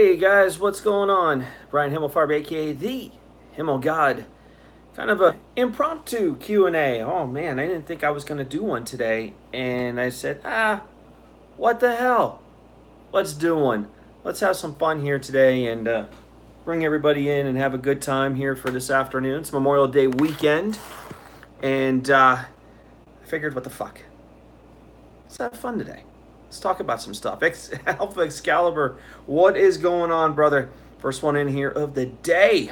Hey guys, what's going on? Brian Himmelfarb, aka the Himmelgod. Kind of a impromptu Q&A. Oh man, I didn't think I was gonna do one today, and I said, what the hell? Let's do one. Let's have some fun here today and bring everybody in and have a good time here for this afternoon. It's Memorial Day weekend, and I figured, what the fuck? Let's have fun today. Let's talk about some stuff. Alpha Excalibur, what is going on, brother? First one in here of the day. You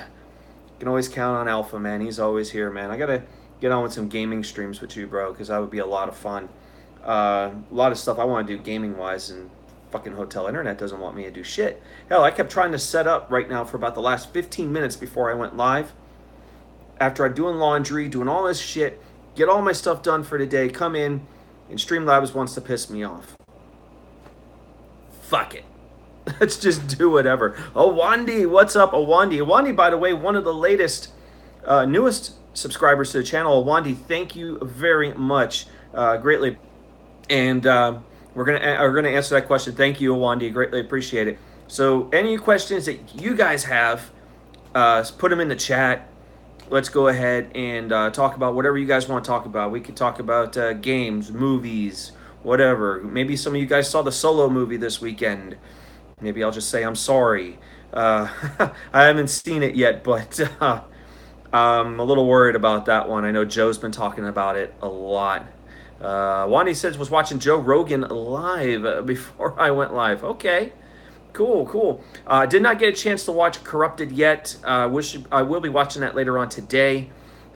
can always count on Alpha, man. He's always here, man. I gotta get on with some gaming streams with you, bro, because that would be a lot of fun. A lot of stuff I want to do gaming-wise, and fucking hotel internet doesn't want me to do shit. Hell, I kept trying to set up right now for about the last 15 minutes before I went live. After I'm doing laundry, doing all this shit, get all my stuff done for today, come in, and Streamlabs wants to piss me off. Fuck it. Let's just do whatever. Awandi, what's up, Awandi? Awandi, by the way, one of the latest, newest subscribers to the channel. Awandi, thank you very much. Greatly. And we're gonna answer that question. Thank you, Awandi. Greatly appreciate it. So any questions that you guys have, put them in the chat. Let's go ahead and talk about whatever you guys want to talk about. We could talk about games, movies, whatever. Maybe some of you guys saw the Solo movie this weekend. Maybe I'll just say I'm sorry. I haven't seen it yet, but I'm a little worried about that one. I know Joe's been talking about it a lot. Wani says was watching Joe Rogan live before I went live. Okay, cool. Did not get a chance to watch Corrupted yet. I will be watching that later on today.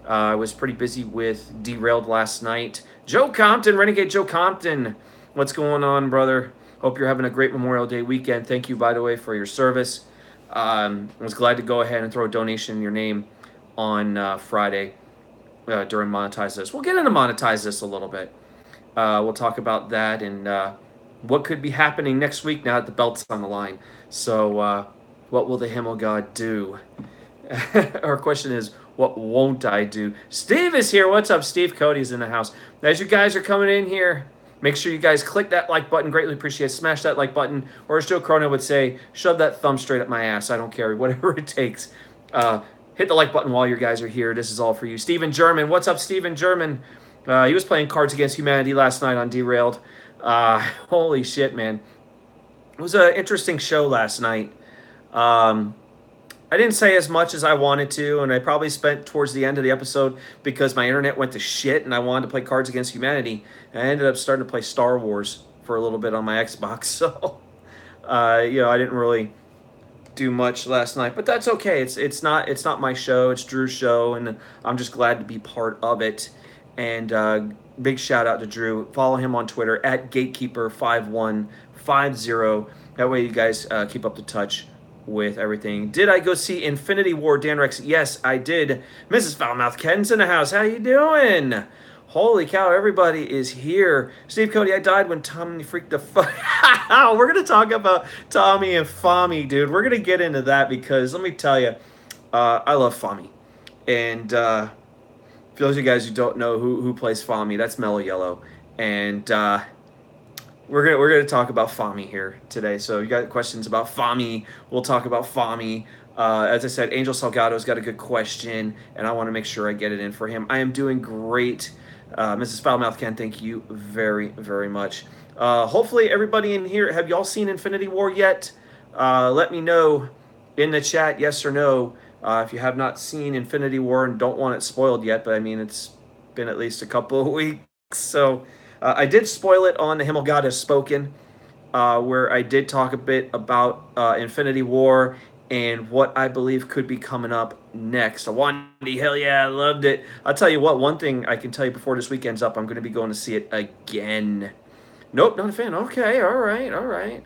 I was pretty busy with Derailed last night. Joe Compton, Renegade Joe Compton. What's going on, brother? Hope you're having a great Memorial Day weekend. Thank you, by the way, for your service. I was glad to go ahead and throw a donation in your name on Friday during Monetize This. We'll get into Monetize This a little bit. We'll talk about that and what could be happening next week now that the belt's on the line. So what will the Himmelgod do? Our question is, what won't I do? Steve is here. What's up, Steve? Cody's in the house. As you guys are coming in here, make sure you guys click that like button. Greatly appreciate it. Smash that like button. Or as Joe Cronin would say, shove that thumb straight up my ass. I don't care. Whatever it takes. Hit the like button while you guys are here. This is all for you. Steven German. What's up, Steven German? He was playing Cards Against Humanity last night on Derailed. Holy shit, man. It was an interesting show last night. I didn't say as much as I wanted to, and I probably spent towards the end of the episode because my internet went to shit and I wanted to play Cards Against Humanity. And I ended up starting to play Star Wars for a little bit on my Xbox. So, I didn't really do much last night, but that's okay. It's not my show. It's Drew's show, and I'm just glad to be part of it. And big shout out to Drew. Follow him on Twitter at Gatekeeper5150. That way you guys keep up to touch with everything. Did I go see Infinity War, Dan Rex? Yes, I did. Mrs. Foulmouth Ken's in the house. How you doing? Holy cow, everybody is here. Steve Cody, I died when Tommy freaked the fuck out. We're going to talk about Tommy and Fommy, dude. We're going to get into that because, let me tell you, I love Fommy. And for those of you guys who don't know who plays Fommy, that's Mellow Yellow. And we're gonna talk about Fommy here today. So you got questions about Fommy, we'll talk about Fommy. As I said, Angel Salgado's got a good question, and I want to make sure I get it in for him. I am doing great. Mrs. Foulmouth Ken, thank you very, very much. Hopefully everybody in here, have y'all seen Infinity War yet? Let me know in the chat, yes or no, if you have not seen Infinity War and don't want it spoiled yet. But I mean, it's been at least a couple of weeks. So I did spoil it on the Himmelgod Has Spoken, where I did talk a bit about Infinity War and what I believe could be coming up next. Awandi, hell yeah, I loved it. I'll tell you what, one thing I can tell you before this weekend's up, I'm going to be going to see it again. Nope, not a fan. Okay, all right.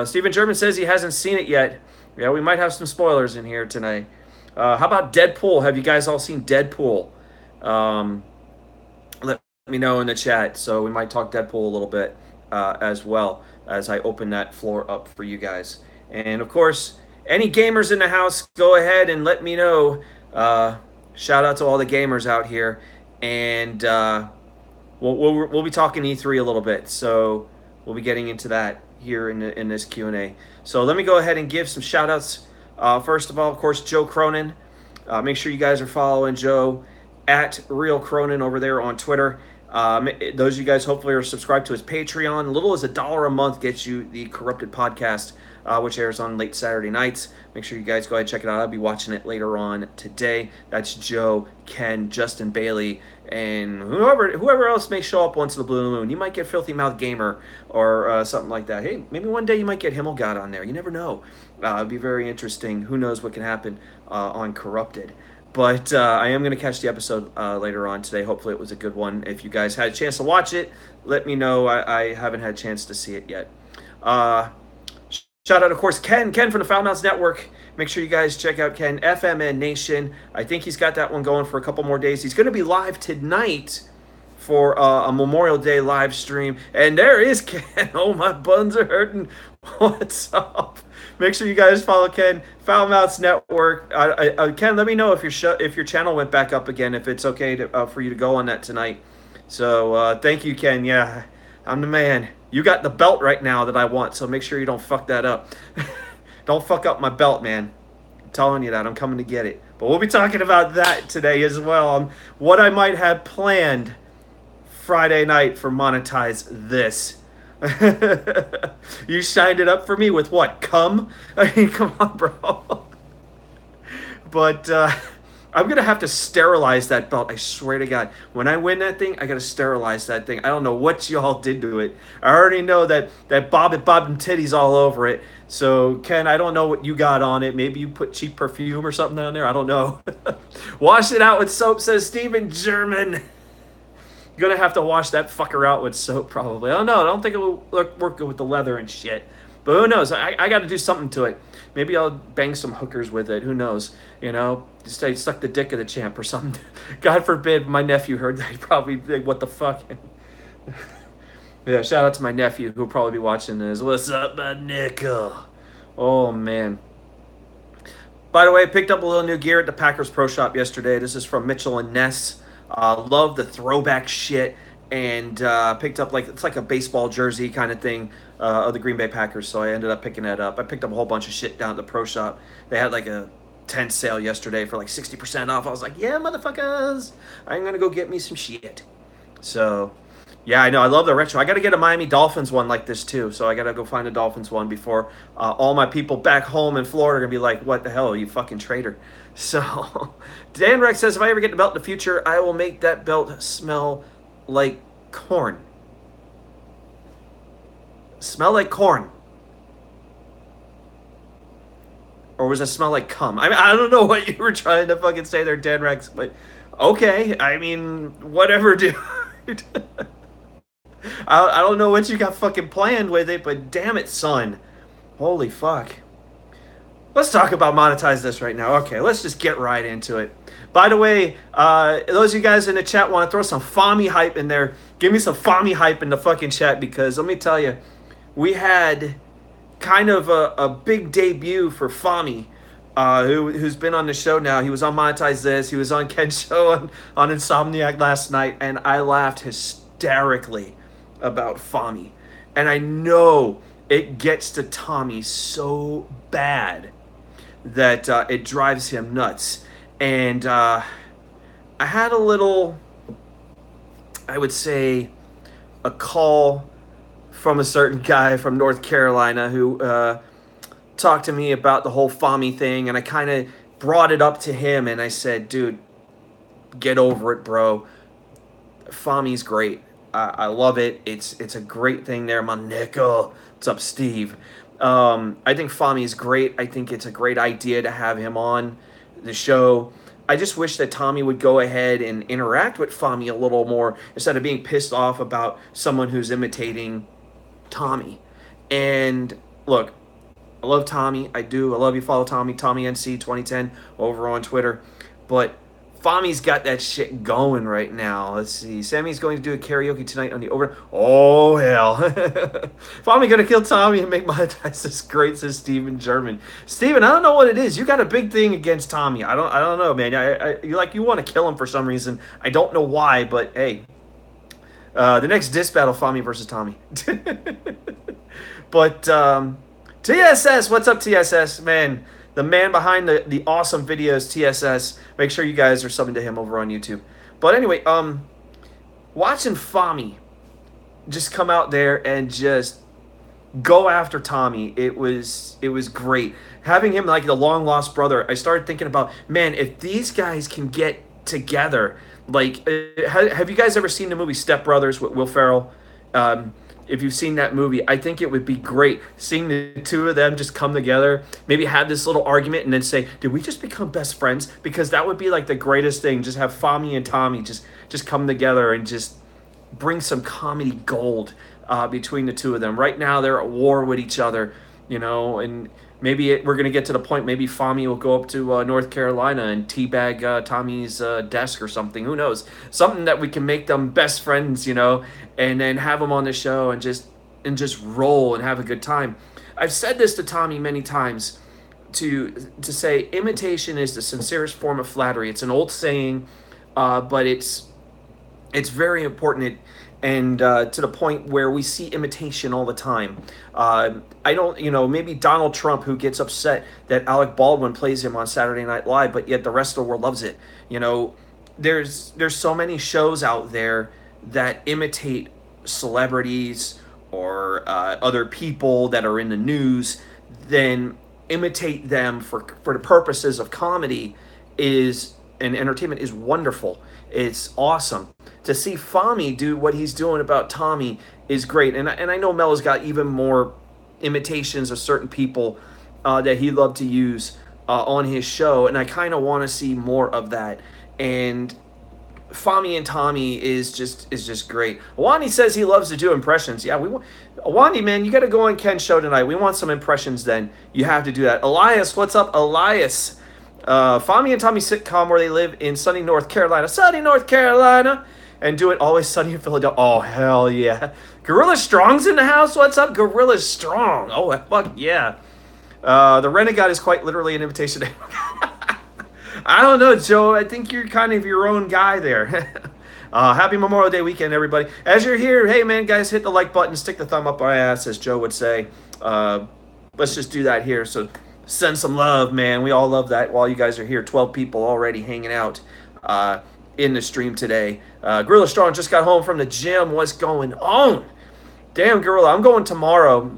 Steven German says he hasn't seen it yet. Yeah, we might have some spoilers in here tonight. How about Deadpool? Have you guys all seen Deadpool? Let me know in the chat. So we might talk Deadpool a little bit as well as I open that floor up for you guys. And of course, any gamers in the house, go ahead and let me know. Shout out to all the gamers out here. And we'll be talking E3 a little bit. So we'll be getting into that here in this Q&A. So let me go ahead and give some shout outs. First of all, of course, Joe Cronin. Make sure you guys are following Joe at Real Cronin over there on Twitter. Those of you guys hopefully are subscribed to his Patreon. Little as $1 a month gets you the Corrupted podcast, which airs on late Saturday nights. Make sure you guys go ahead and check it out. I'll be watching it later on today. That's Joe, Ken, Justin Bailey, and whoever else may show up once in the blue moon. You might get Filthy Mouth Gamer or something like that. Hey, maybe one day you might get Himmelgod on there. You never know. It'd be very interesting. Who knows what can happen on Corrupted. But I am going to catch the episode later on today. Hopefully it was a good one. If you guys had a chance to watch it, let me know. I haven't had a chance to see it yet. Shout out, of course, Ken from the Foul Mouths Network. Make sure you guys check out Ken, FMN Nation. I think he's got that one going for a couple more days. He's going to be live tonight for a Memorial Day live stream. And there is Ken. Oh, my buns are hurting. What's up? Make sure you guys follow Ken, Foul Mouths Network. Ken, let me know if your channel went back up again, if it's okay for you to go on that tonight. So thank you, Ken. Yeah, I'm the man. You got the belt right now that I want, so make sure you don't fuck that up. Don't fuck up my belt, man. I'm telling you that. I'm coming to get it. But we'll be talking about that today as well. What I might have planned Friday night for Monetize This. You shined it up for me with what? Cum? I mean, come on, bro. But I'm going to have to sterilize that belt. I swear to God. When I win that thing, I got to sterilize that thing. I don't know what y'all did to it. I already know that bob and titties all over it. So, Ken, I don't know what you got on it. Maybe you put cheap perfume or something on there. I don't know. Wash it out with soap, says Steven German. You're going to have to wash that fucker out with soap, probably. I don't know. I don't think it will work good with the leather and shit. But who knows? I got to do something to it. Maybe I'll bang some hookers with it. Who knows? You know? Just say, suck the dick of the champ or something. God forbid my nephew heard that. He'd probably think, what the fuck? Yeah, shout out to my nephew who'll probably be watching this. What's up, my nickel? Oh, man. By the way, I picked up a little new gear at the Packers Pro Shop yesterday. This is from Mitchell and Ness. Love the throwback shit, and picked up it's like a baseball jersey kind of thing of the Green Bay Packers, so I ended up picking that up. I picked up a whole bunch of shit down at the Pro Shop. They had like a tent sale yesterday for like 60% off. I was like, yeah, motherfuckers, I'm gonna go get me some shit. So yeah, I know, I love the retro. I gotta get a Miami Dolphins one like this too, so I gotta go find a Dolphins one before all my people back home in Florida are gonna be like, what the hell, you fucking traitor. So, Dan Rex says, if I ever get the belt in the future, I will make that belt smell like corn. Smell like corn. Or was it smell like cum? I mean, I don't know what you were trying to fucking say there, Dan Rex, but okay. I mean, whatever, dude. I don't know what you got fucking planned with it, but damn it, son. Holy fuck. Let's talk about Monetize This right now. Okay, let's just get right into it. By the way, those of you guys in the chat want to throw some Fommy hype in there. Give me some Fommy hype in the fucking chat, because let me tell you, we had kind of a big debut for Fommy, who's been on the show now. He was on Monetize This. He was on Ken's show on Insomniac last night, and I laughed hysterically about Fommy. And I know it gets to Tommy so bad that it drives him nuts. And I had a little, I would say, a call from a certain guy from North Carolina who talked to me about the whole Fommy thing, and I kind of brought it up to him, and I said, dude, get over it, bro. Fommy's great. I love it. It's a great thing there, my nickel. What's up, Steve? I think Fommy's great. I think it's a great idea to have him on the show. I just wish that Tommy would go ahead and interact with Fommy a little more instead of being pissed off about someone who's imitating Tommy. And look, I love Tommy. I do. I love you. Follow Tommy, TommyNC 2010 over on Twitter. But Fommy's got that shit going right now. Let's see. Sammy's going to do a karaoke tonight on the over. Oh, hell. Fommy going to kill Tommy and make Monetize This great, says Steven German. Steven, I don't know what it is. You got a big thing against Tommy. I don't know, man. You want to kill him for some reason. I don't know why, but hey. The next disc battle, Fommy versus Tommy. But TSS, what's up, TSS? Man, the man behind the awesome videos, TSS. Make sure you guys are subbing to him over on YouTube. But anyway, watching Fommy just come out there and just go after Tommy, it was great. Having him like the long lost brother, I started thinking about, man, if these guys can get together, like, have you guys ever seen the movie Step Brothers with Will Ferrell? If you've seen that movie, I think it would be great seeing the two of them just come together, maybe have this little argument and then say, did we just become best friends? Because that would be like the greatest thing. Just have Fommy and Tommy just come together and just bring some comedy gold between the two of them. Right now, they're at war with each other, you know, and maybe we're going to get to the point, maybe Fommy will go up to North Carolina and teabag Tommy's desk or something. Who knows? Something that we can make them best friends, you know, and then have them on the show and just roll and have a good time. I've said this to Tommy many times, to say imitation is the sincerest form of flattery. It's an old saying, but it's very important. And to the point where we see imitation all the time. I don't, you know, maybe Donald Trump, who gets upset that Alec Baldwin plays him on Saturday Night Live, but yet the rest of the world loves it. You know, there's so many shows out there that imitate celebrities or other people that are in the news, then imitate them for the purposes of comedy and entertainment is wonderful. It's awesome. To see Fommy do what he's doing about Tommy is great. And I know Mel's got even more imitations of certain people that he loved to use on his show. And I kind of want to see more of that. And Fommy and Tommy is just great. Awani says he loves to do impressions. Yeah, Awani, man, you got to go on Ken's show tonight. We want some impressions then. You have to do that. Elias, what's up, Elias? Fommy and Tommy sitcom where they live in sunny North Carolina. Sunny North Carolina. And do it always sunny in Philadelphia. Oh, hell yeah. Gorilla Strong's in the house. What's up, Gorilla Strong? Oh, fuck yeah. The Renegade is quite literally an invitation to... I don't know, Joe. I think you're kind of your own guy there. Happy Memorial Day weekend, everybody. As you're here, hey, man, guys, hit the like button. Stick the thumb up our ass, as Joe would say. Let's just do that here. So send some love, man. We all love that while you guys are here. 12 people already hanging out in the stream today. Gorilla Strong just got home from the gym. What's going on? Damn, Gorilla. I'm going tomorrow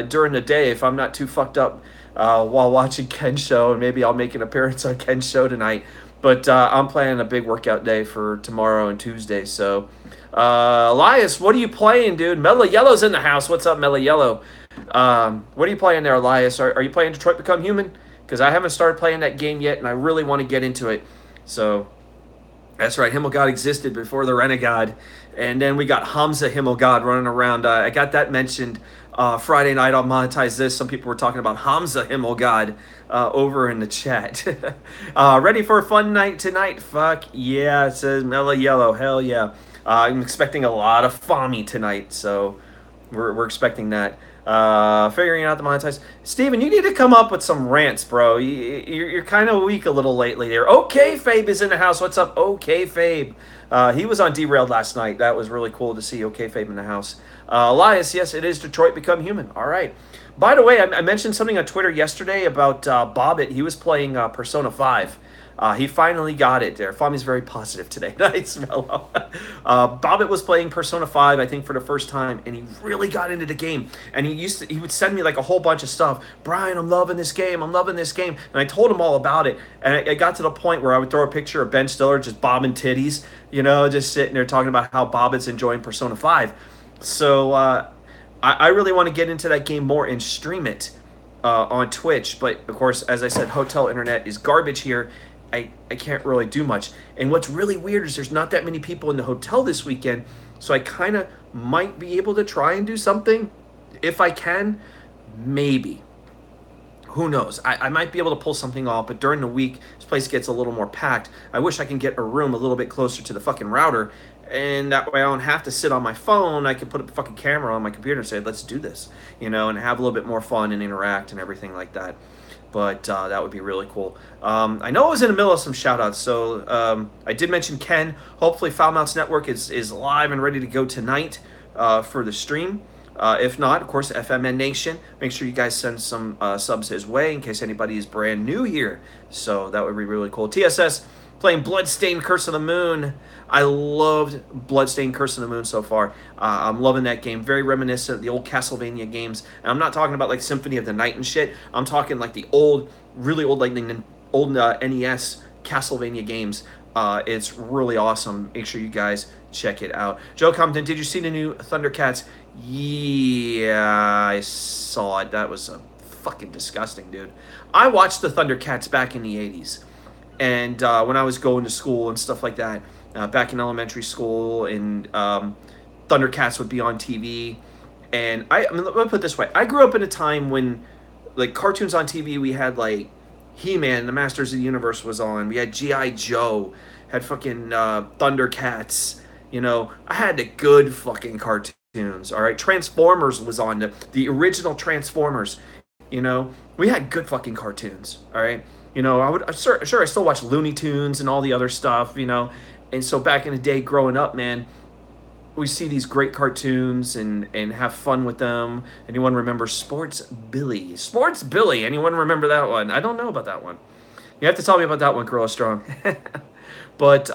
during the day if I'm not too fucked up while watching Ken's show. And maybe I'll make an appearance on Ken's show tonight. But I'm planning a big workout day for tomorrow and Tuesday. So, Elias, what are you playing, dude? Mellow Yellow's in the house. What's up, Mellow Yellow? What are you playing there, Elias? Are you playing Detroit Become Human? Because I haven't started playing that game yet, and I really want to get into it. So, that's right. Himmelgod existed before the Renegade. And then we got Hamza Himmelgod running around. I got that mentioned Friday night on Monetize This. Some people were talking about Hamza Himmelgod over in the chat. Ready for a fun night tonight? Fuck yeah, it says Mellow Yellow. Hell yeah. I'm expecting a lot of Fommy tonight, so we're expecting that. Figuring out the monetize. Steven, you need to come up with some rants, bro. You're kind of weak a little lately there. Okay, Fabe is in the house. What's up, Okay, Fabe? He was on Derailed last night. That was really cool to see Okay, Fabe in the house. Elias, yes, it is Detroit Become Human. All right. By the way, I mentioned something on Twitter yesterday about Bobbit. He was playing Persona 5. He finally got it there. Fommy's very positive today. Nice, Mellow. Bobbit was playing Persona 5, I think, for the first time, and he really got into the game. And he would send me like a whole bunch of stuff. Brian, I'm loving this game. I'm loving this game. And I told him all about it. And I got to the point where I would throw a picture of Ben Stiller just bobbing titties, you know, just sitting there talking about how Bobbit's enjoying Persona 5. So I really want to get into that game more and stream it on Twitch. But, of course, as I said, hotel internet is garbage here. I can't really do much. And what's really weird is there's not that many people in the hotel this weekend, so I kind of might be able to try and do something. If I can, maybe. Who knows? I might be able to pull something off, but during the week, this place gets a little more packed. I wish I can get a room a little bit closer to the fucking router, and that way I don't have to sit on my phone. I can put a fucking camera on my computer and say, let's do this, you know, and have a little bit more fun and interact and everything like that. But that would be really cool. I know I was in the middle of some shout-outs, so I did mention Ken. Hopefully Foul Mounts Network is live and ready to go tonight for the stream. If not, of course, FMN Nation. Make sure you guys send some subs his way in case anybody is brand new here. So that would be really cool. TSS playing Bloodstained Curse of the Moon. I loved Bloodstained Curse of the Moon so far. I'm loving that game. Very reminiscent of the old Castlevania games. And I'm not talking about like Symphony of the Night and shit. I'm talking like the old, really old, like old NES Castlevania games. It's really awesome. Make sure you guys check it out. Joe Compton, did you see the new Thundercats? Yeah, I saw it. That was fucking disgusting, dude. I watched the Thundercats back in the 80s. And when I was going to school and stuff like that, back in elementary school, and Thundercats would be on TV. And I mean, let me put it this way. I grew up in a time when, like, cartoons on TV, we had, like, He-Man, the Masters of the Universe was on. We had G.I. Joe, had fucking Thundercats. You know, I had the good fucking cartoons, all right? Transformers was on, the original Transformers. You know, we had good fucking cartoons, all right? You know, I still watch Looney Tunes and all the other stuff, you know. And so back in the day growing up, man, we see these great cartoons and have fun with them. Anyone remember Sports Billy? Sports Billy, anyone remember that one? I don't know about that one. You have to tell me about that one, Gorilla Strong. But,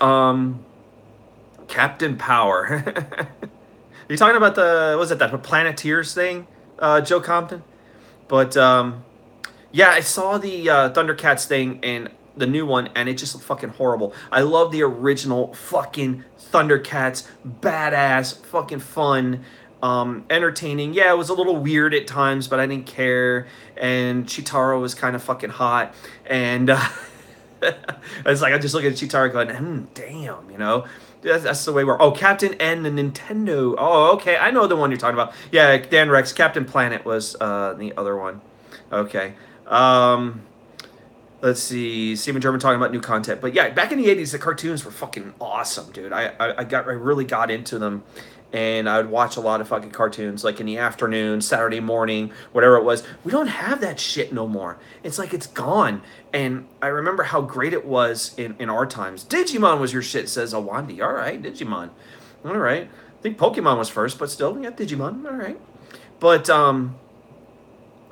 Captain Power. You're talking about the, what was it, that Planeteers thing, Joe Compton? But, yeah, I saw the Thundercats thing and the new one, and it just looked fucking horrible. I love the original fucking Thundercats. Badass, fucking fun, entertaining. Yeah, it was a little weird at times, but I didn't care. And Chitara was kind of fucking hot. And it's like, I just look at Chitara going, damn, you know? That's the way we're... Oh, Captain N, the Nintendo. Oh, okay, I know the one you're talking about. Yeah, Dan Rex, Captain Planet was the other one. Okay. Let's see. Steven German talking about new content. But yeah, back in the 80s, the cartoons were fucking awesome, dude. I really got into them. And I would watch a lot of fucking cartoons, like in the afternoon, Saturday morning, whatever it was. We don't have that shit no more. It's like it's gone. And I remember how great it was in our times. Digimon was your shit, says Awandi. All right, Digimon. All right. I think Pokemon was first, but still, we got Digimon. All right. But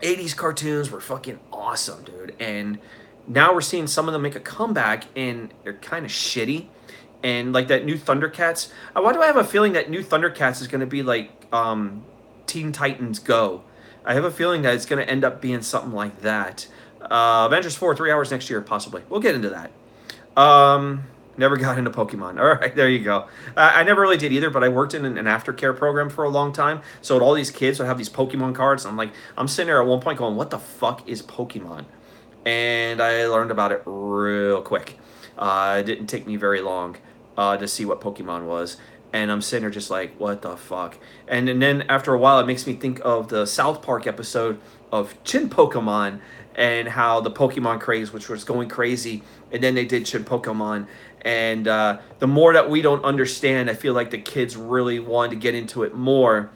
80s cartoons were fucking awesome, dude. And now we're seeing some of them make a comeback, and they're kind of shitty. And like that new Thundercats. Why do I have a feeling that new Thundercats is going to be like Teen Titans Go? I have a feeling that it's going to end up being something like that. Avengers 4, 3 hours next year, possibly. We'll get into that. Never got into Pokemon. All right, there you go. I never really did either, but I worked in an aftercare program for a long time. So all these kids would have these Pokemon cards. And I'm sitting there at one point going, what the fuck is Pokemon? And I learned about it real quick. It didn't take me very long to see what Pokemon was. And I'm sitting there just like, what the fuck? And then after a while, it makes me think of the South Park episode of Chin Pokemon and how the Pokemon craze, which was going crazy. And then they did Chin Pokemon. And the more that we don't understand, I feel like the kids really wanted to get into it more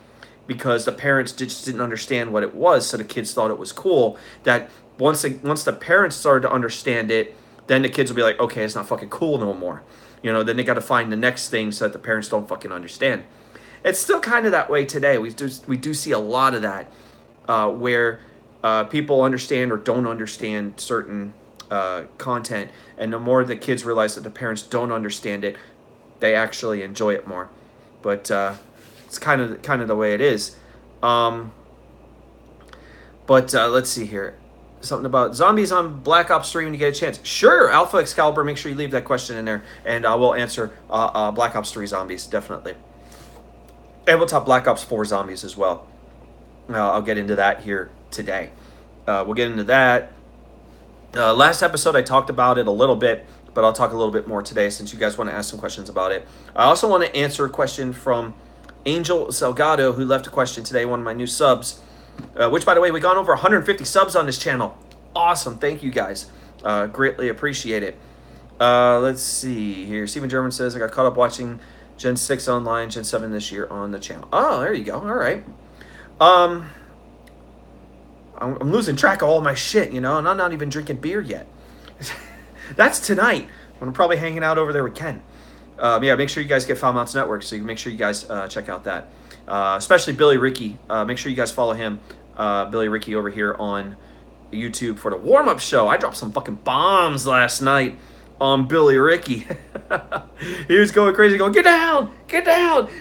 because the parents just didn't understand what it was. So the kids thought it was cool. That once the parents started to understand it, then the kids will be like, okay, it's not fucking cool no more. You know, then they got to find the next thing so that the parents don't fucking understand. It's still kind of that way today. We do see a lot of that where people understand or don't understand certain content, and the more the kids realize that the parents don't understand it, they actually enjoy it more. But it's kind of the way it is. But let's see here. Something about zombies on Black Ops 3 when you get a chance. Sure, Alpha Excalibur, make sure you leave that question in there, and we'll answer Black Ops 3 zombies, definitely. And we'll talk Black Ops 4 zombies as well. I'll get into that here today. We'll get into that. Last episode, I talked about it a little bit, but I'll talk a little bit more today since you guys want to ask some questions about it. I also want to answer a question from Angel Salgado, who left a question today, one of my new subs. Which, by the way, we got over 150 subs on this channel. Awesome. Thank you, guys. Greatly appreciate it. Let's see here. Steven German says, I got caught up watching Gen 6 online, Gen 7 this year on the channel. Oh, there you go. All right. I'm losing track of all my shit, you know, and I'm not even drinking beer yet. That's tonight. I'm probably hanging out over there with Ken. Yeah, make sure you guys get Foul Mounts Network, so you can make sure you guys check out that. especially Billy Ricky. Make sure you guys follow him, Billy Ricky, over here on YouTube for the warm up show. I dropped some fucking bombs last night on Billy Ricky. He was going crazy, going, get down,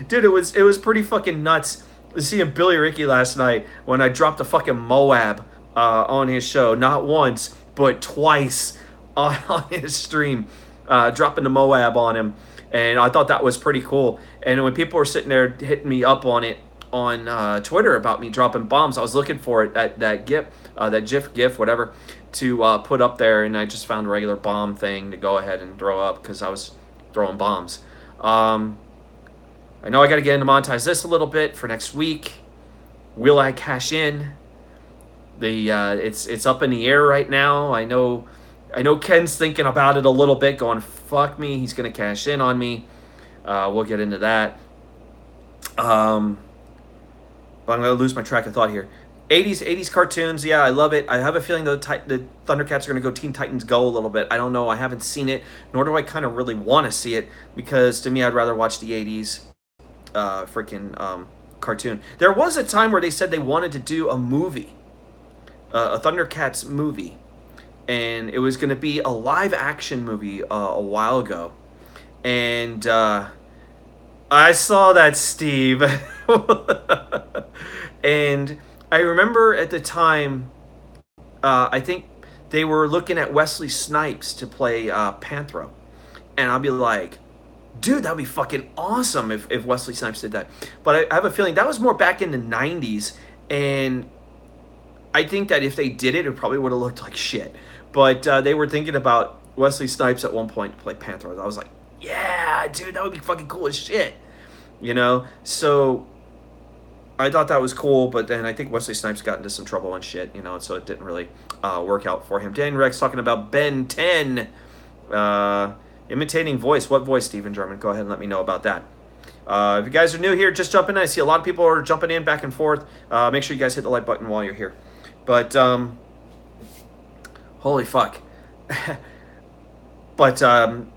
dude. It was pretty fucking nuts seeing Billy Ricky last night when I dropped a fucking Moab on his show, not once but twice on his stream, dropping the Moab on him, and I thought that was pretty cool. And when people were sitting there hitting me up on it on Twitter about me dropping bombs, I was looking for it that GIF, whatever, to put up there, and I just found a regular bomb thing to go ahead and throw up because I was throwing bombs. I know I got to get into monetize this a little bit for next week. Will I cash in? It's up in the air right now. I know Ken's thinking about it a little bit, going, fuck me, he's gonna cash in on me. We'll get into that. But I'm gonna lose my track of thought here. 80s cartoons, yeah, I love it. I have a feeling the Thundercats are gonna go Teen Titans Go a little bit. I don't know. I haven't seen it, nor do I kind of really want to see it, because to me, I'd rather watch the 80s freaking cartoon. There was a time where they said they wanted to do a movie, a Thundercats movie, and it was going to be a live action movie a while ago. And I saw that, Steve. And I remember at the time, I think they were looking at Wesley Snipes to play Panthro. And I'll be like, dude, that'd be fucking awesome if Wesley Snipes did that. But I have a feeling that was more back in the 90s, and I think that if they did it, it probably would have looked like shit. But they were thinking about Wesley Snipes at one point to play Panthro. I was like, yeah, dude, that would be fucking cool as shit. You know? So I thought that was cool, but then I think Wesley Snipes got into some trouble and shit, you know, so it didn't really work out for him. Dan Rex talking about Ben 10. Imitating voice. What voice, Stephen German? Go ahead and let me know about that. If you guys are new here, just jump in. I see a lot of people are jumping in back and forth. Make sure you guys hit the like button while you're here. But, holy fuck. But,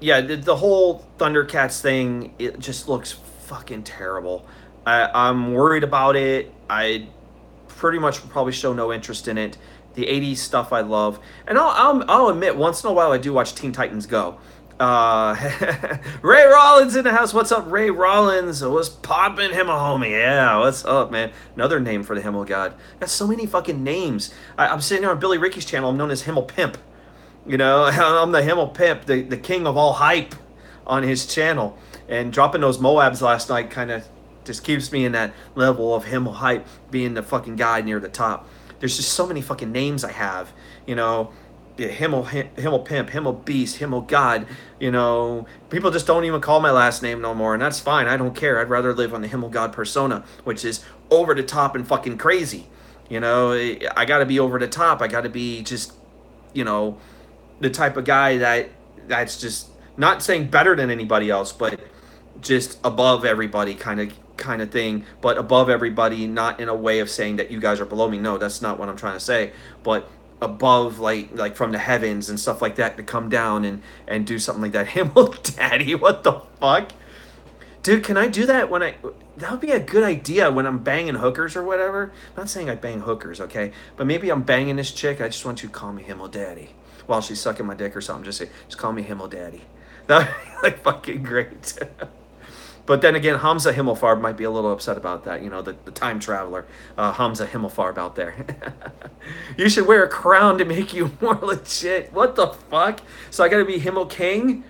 yeah, the whole Thundercats thing, it just looks fucking terrible. I'm worried about it. I pretty much probably show no interest in it. The 80s stuff I love. And I'll admit, once in a while I do watch Teen Titans Go. Ray Rollins in the house. What's up, Ray Rollins? What's poppin', Himmel homie? Yeah, what's up, man? Another name for the Himmelgod. Got so many fucking names. I'm sitting here on Billy Ricky's channel. I'm known as Himmel Pimp. You know, I'm the Himmel Pimp, the king of all hype on his channel. And dropping those Moabs last night kind of just keeps me in that level of Himmel hype, being the fucking guy near the top. There's just so many fucking names I have, you know. Himmel Pimp, Himmel Beast, Himmelgod, you know. People just don't even call my last name no more, and that's fine. I don't care. I'd rather live on the Himmelgod persona, which is over the top and fucking crazy. You know, I got to be over the top. I got to be just, you know, the type of guy that's just not saying better than anybody else, but just above everybody kind of thing. But above everybody, not in a way of saying that you guys are below me. No, that's not what I'm trying to say. But above, like from the heavens and stuff like that, to come down and do something like that. Himmel Daddy, what the fuck? Dude, can I do that when that would be a good idea when I'm banging hookers or whatever. I'm not saying I bang hookers, okay? But maybe I'm banging this chick. I just want you to call me Himmel Daddy while she's sucking my dick or something. Just call me Himmel Daddy. That would be like fucking great. But then again, Hamza Himmelfarb might be a little upset about that. You know, the time traveler, Hamza Himmelfarb out there. You should wear a crown to make you more legit. What the fuck? So I got to be Himmel King?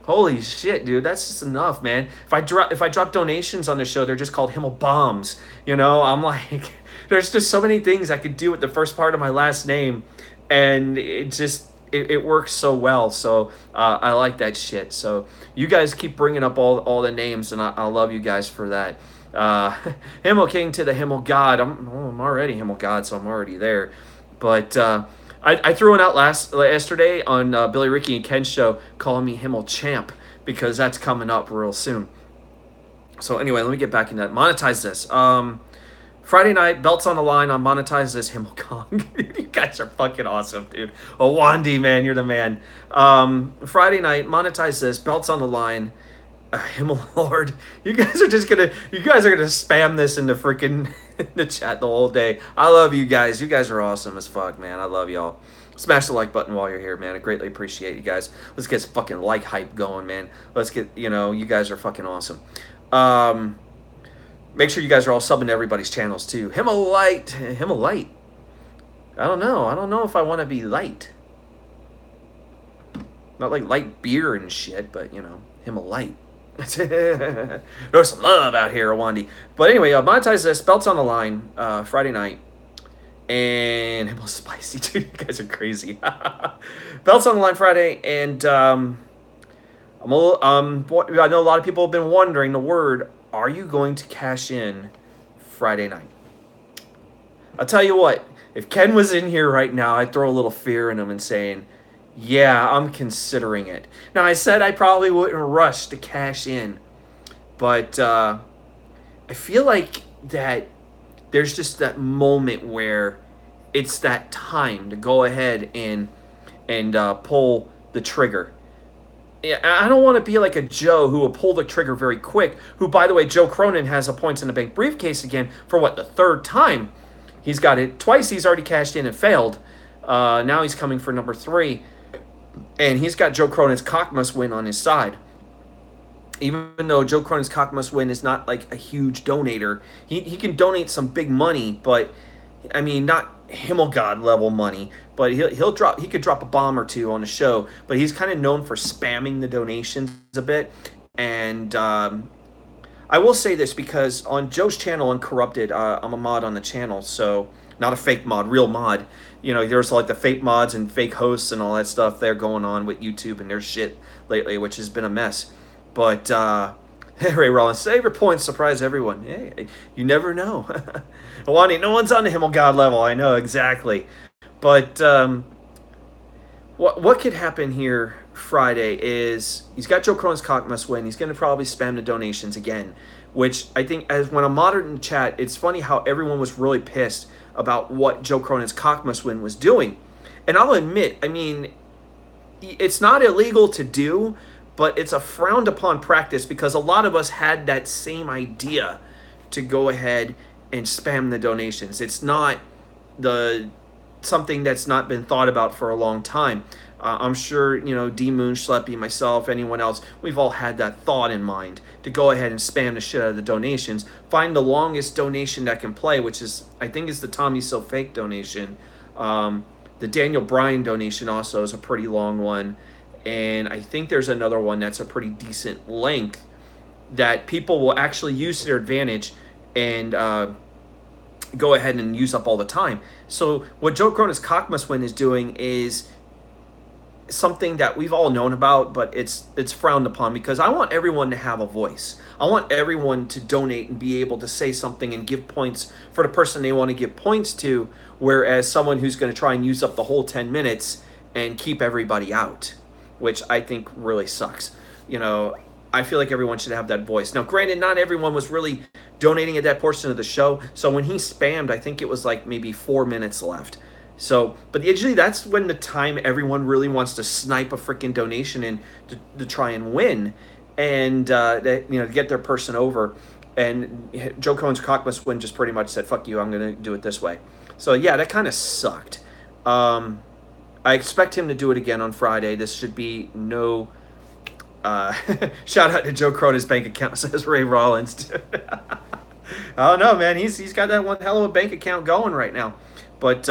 Holy shit, dude. That's just enough, man. If I drop donations on the show, they're just called Himmel Bombs. You know, I'm like, there's just so many things I could do with the first part of my last name, and it works so well. So I like that shit. So you guys keep bringing up all the names, and I love you guys for that. Himmel King to the Himmelgod. I'm already Himmelgod, so I'm already there. But I threw one out yesterday on Billy Ricky and Ken's show, calling me Himmel Champ, because that's coming up real soon. So anyway, let me get back into that. Monetize this. Friday night, belts on the line on Monetize This, Himmel Kong. You guys are fucking awesome, dude. Oh, Wandy, man, you're the man. Friday night, Monetize This, belts on the line. Himmelgod, you guys are gonna spam this into freaking the chat the whole day. I love you guys. You guys are awesome as fuck, man. I love y'all. Smash the like button while you're here, man. I greatly appreciate you guys. Let's get some fucking like hype going, man. Let's get, you guys are fucking awesome. Make sure you guys are all subbing to everybody's channels too. Himmelight. I don't know if I want to be light. Not like light beer and shit, but Himmelight. There's some love out here, Awandi. But anyway, monetize this. Belts on the line, Friday night. And it was spicy, dude. You guys are crazy. Belts on the line Friday, and I know a lot of people have been wondering the word, are you going to cash in Friday night? I'll tell you what, if Ken was in here right now, I'd throw a little fear in him and saying, yeah, I'm considering it. Now, I said I probably wouldn't rush to cash in, but I feel like that there's just that moment where it's that time to go ahead and pull the trigger. Yeah, I don't want to be like a Joe who will pull the trigger very quick, who, by the way, Joe Cronin has a points in the bank briefcase again for what, the third time? He's got it twice. He's already cashed in and failed. Now he's coming for number 3. And he's got Joe Cronin's cock must win on his side. Even though Joe Cronin's cock must win is not like a huge donator, he can donate some big money, but I mean not Himmelgod level money. But he could drop a bomb or two on the show. But he's kind of known for spamming the donations a bit. And I will say this because on Joe's channel, Uncorrupted, I'm a mod on the channel, so not a fake mod, real mod. There's like the fake mods and fake hosts and all that stuff there going on with YouTube and their shit lately, which has been a mess. But Ray Rollins, save your points, surprise everyone. Hey, you never know. Awani, no one's on the Himmelgod level. I know exactly. But what could happen here Friday is he's got Joe Cronin's cock must win. He's going to probably spam the donations again, which I think as when I'm modern in chat, it's funny how everyone was really pissed about what Joe Cronin's cock must win was doing. And I'll admit, I mean, it's not illegal to do, but it's a frowned upon practice because a lot of us had that same idea to go ahead and spam the donations. It's not something that's not been thought about for a long time. I'm sure, D Moon, Schleppy, myself, anyone else, we've all had that thought in mind to go ahead and spam the shit out of the donations. Find the longest donation that can play, which is, I think, is the Tommy So Fake donation. The Daniel Bryan donation also is a pretty long one. And I think there's another one that's a pretty decent length that people will actually use to their advantage and go ahead and use up all the time. So what Joe Cronin's cock must win is doing is something that we've all known about, but it's frowned upon because I want everyone to have a voice. I want everyone to donate and be able to say something and give points for the person they want to give points to, whereas someone who's going to try and use up the whole 10 minutes and keep everybody out, which I think really sucks. I feel like everyone should have that voice. Now, granted, not everyone was really donating at that portion of the show, so when he spammed, I think it was like maybe 4 minutes left. So, but usually that's when the time everyone really wants to snipe a freaking donation in to try and win and, get their person over. And Joe Cohen's cock must win just pretty much said, fuck you, I'm going to do it this way. So, yeah, that kind of sucked. I expect him to do it again on Friday. This should be no... shout out to Joe Cronin's bank account, says Ray Rollins. I don't know, man. He's got that one hell of a bank account going right now. But...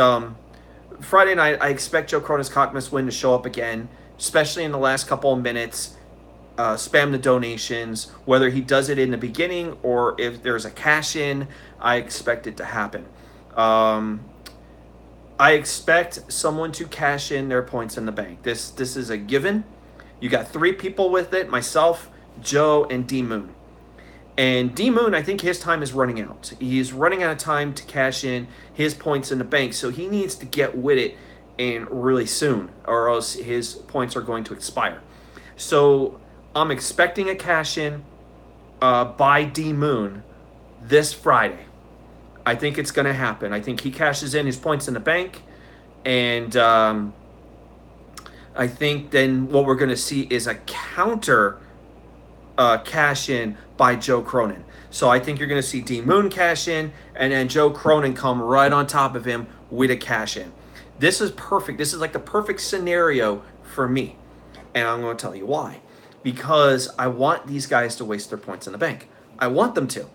Friday night, I expect Joe Cronin's cock must win to show up again, especially in the last couple of minutes. Spam the donations, whether he does it in the beginning or if there's a cash in, I expect it to happen. I expect someone to cash in their points in the bank. This is a given. You got 3 people with it, myself, Joe, and D Moon. And D Moon, I think his time is running out. He's running out of time to cash in his points in the bank, so he needs to get with it and really soon, or else his points are going to expire. So I'm expecting a cash in by D Moon this Friday. I think it's going to happen. I think he cashes in his points in the bank, and I think then what we're going to see is a counter cash in by Joe Cronin. So I think you're going to see D Moon cash in, and then Joe Cronin come right on top of him with a cash in. This is perfect. This is like the perfect scenario for me. And I'm going to tell you why. Because I want these guys to waste their points in the bank. I want them to.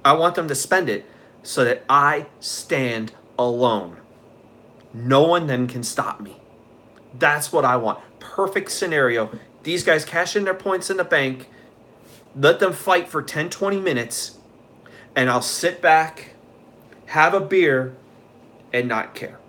I want them to spend it so that I stand alone. No one then can stop me. That's what I want. Perfect scenario. These guys cash in their points in the bank. Let them fight for 10, 20 minutes. And I'll sit back, have a beer, and not care.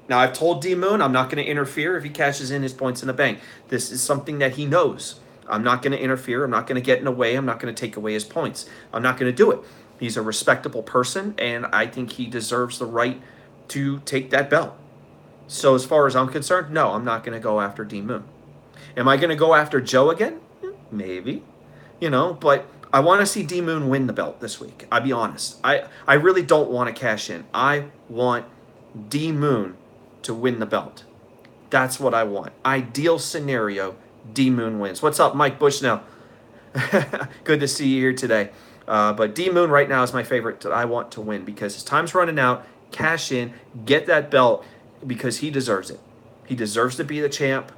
Now, I've told D Moon I'm not going to interfere if he cashes in his points in the bank. This is something that he knows. I'm not going to interfere. I'm not going to get in the way. I'm not going to take away his points. I'm not going to do it. He's a respectable person, and I think he deserves the right to take that belt. So as far as I'm concerned, no, I'm not going to go after D Moon. Am I going to go after Joe again? Maybe. But I want to see D Moon win the belt this week. I'll be honest. I really don't want to cash in. I want D Moon to win the belt. That's what I want. Ideal scenario, D Moon wins. What's up, Mike Bushnell? Good to see you here today. But D Moon right now is my favorite that I want to win because his time's running out. Cash in, get that belt because he deserves it. He deserves to be the champ.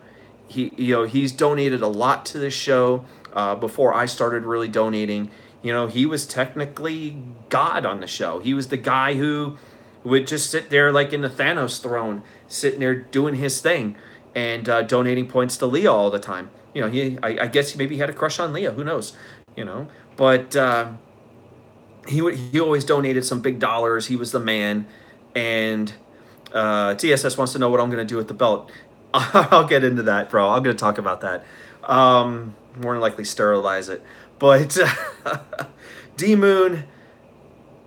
He's donated a lot to this show before I started really donating. He was technically God on the show. He was the guy who would just sit there like in the Thanos throne, sitting there doing his thing and donating points to Leah all the time. I guess maybe he had a crush on Leah. Who knows? But he always donated some big dollars. He was the man. And TSS wants to know what I'm going to do with the belt. I'll get into that, bro. I'm going to talk about that. More than likely sterilize it. But D Moon,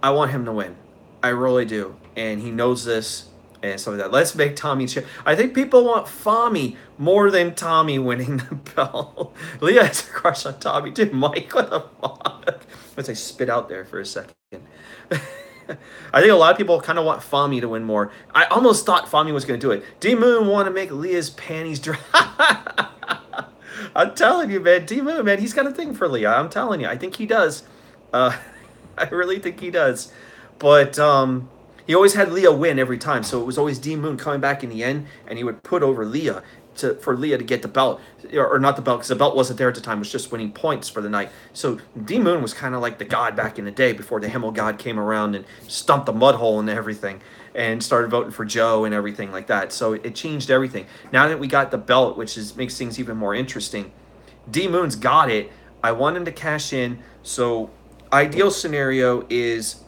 I want him to win. I really do. And he knows this and stuff like that. Let's make Tommy I think people want Fommy more than Tommy winning the belt. Leah has a crush on Tommy too. Mike, what the fuck? Let's say spit out there for a second. I think a lot of people kind of want Fommy to win more. I almost thought Fommy was going to do it. D Moon want to make Leah's panties dry. I'm telling you, man. D Moon, man, he's got a thing for Leah. I'm telling you. I think he does. I really think he does. But he always had Leah win every time. So it was always D Moon coming back in the end, and he would put over Leah for Leah to get the belt. Or not the belt, because the belt wasn't there at the time. It was just winning points for the night. So D Moon was kind of like the god back in the day before the Himmelgod came around and stumped the mud hole and everything and started voting for Joe and everything like that. So it changed everything. Now that we got the belt, which makes things even more interesting, D Moon's got it. I want him to cash in. So ideal scenario is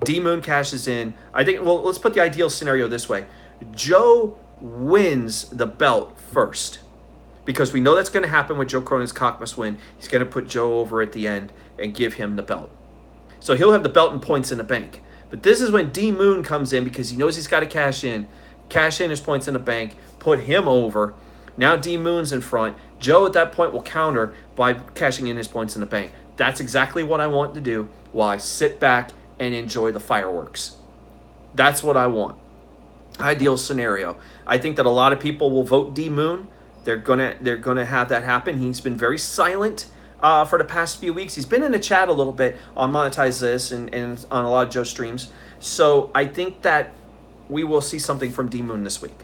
D Moon cashes in. I think, well, let's put the ideal scenario this way. Joe wins the belt first. Because we know that's going to happen with Joe Cronin's cock must win. He's going to put Joe over at the end and give him the belt. So he'll have the belt and points in the bank. But this is when D Moon comes in because he knows he's got to cash in his points in the bank, put him over. Now D Moon's in front. Joe at that point will counter by cashing in his points in the bank. That's exactly what I want to do while I sit back and enjoy the fireworks. That's what I want. Ideal scenario. I think that a lot of people will vote D Moon. They're gonna have that happen. He's been very silent for the past few weeks. He's been in the chat a little bit on Monetize This and on a lot of Joe streams. So I think that we will see something from D Moon this week.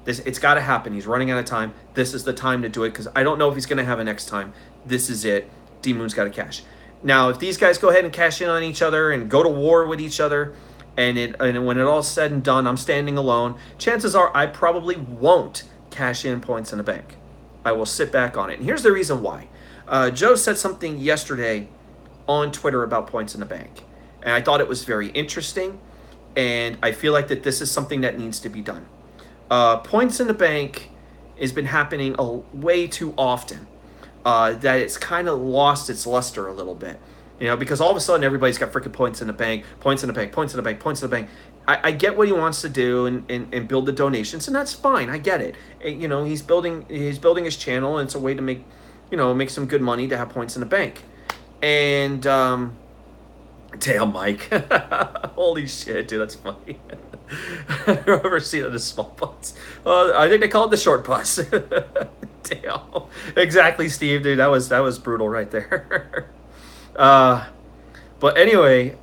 It's got to happen. He's running out of time. This is the time to do it because I don't know if he's going to have a next time. This is it. D Moon's got to cash. Now, if these guys go ahead and cash in on each other and go to war with each other, and when it all's said and done, I'm standing alone, chances are I probably won't cash in points in the bank. I will sit back on it. And here's the reason why. Joe said something yesterday on Twitter about points in the bank. And I thought it was very interesting. And I feel like that this is something that needs to be done. Points in the bank has been happening way too often. That it's kind of lost its luster a little bit. Because all of a sudden everybody's got freaking points in the bank, points in the bank, points in the bank, points in the bank. I get what he wants to do and build the donations, and that's fine. I get it. He's building his channel, and it's a way to make some good money to have points in the bank. And damn, Mike, holy shit, dude, that's funny. I've never seen it in the small bus. I think they call it the short bus. Damn. Exactly, Steve, dude. That was brutal right there. uh, but anyway,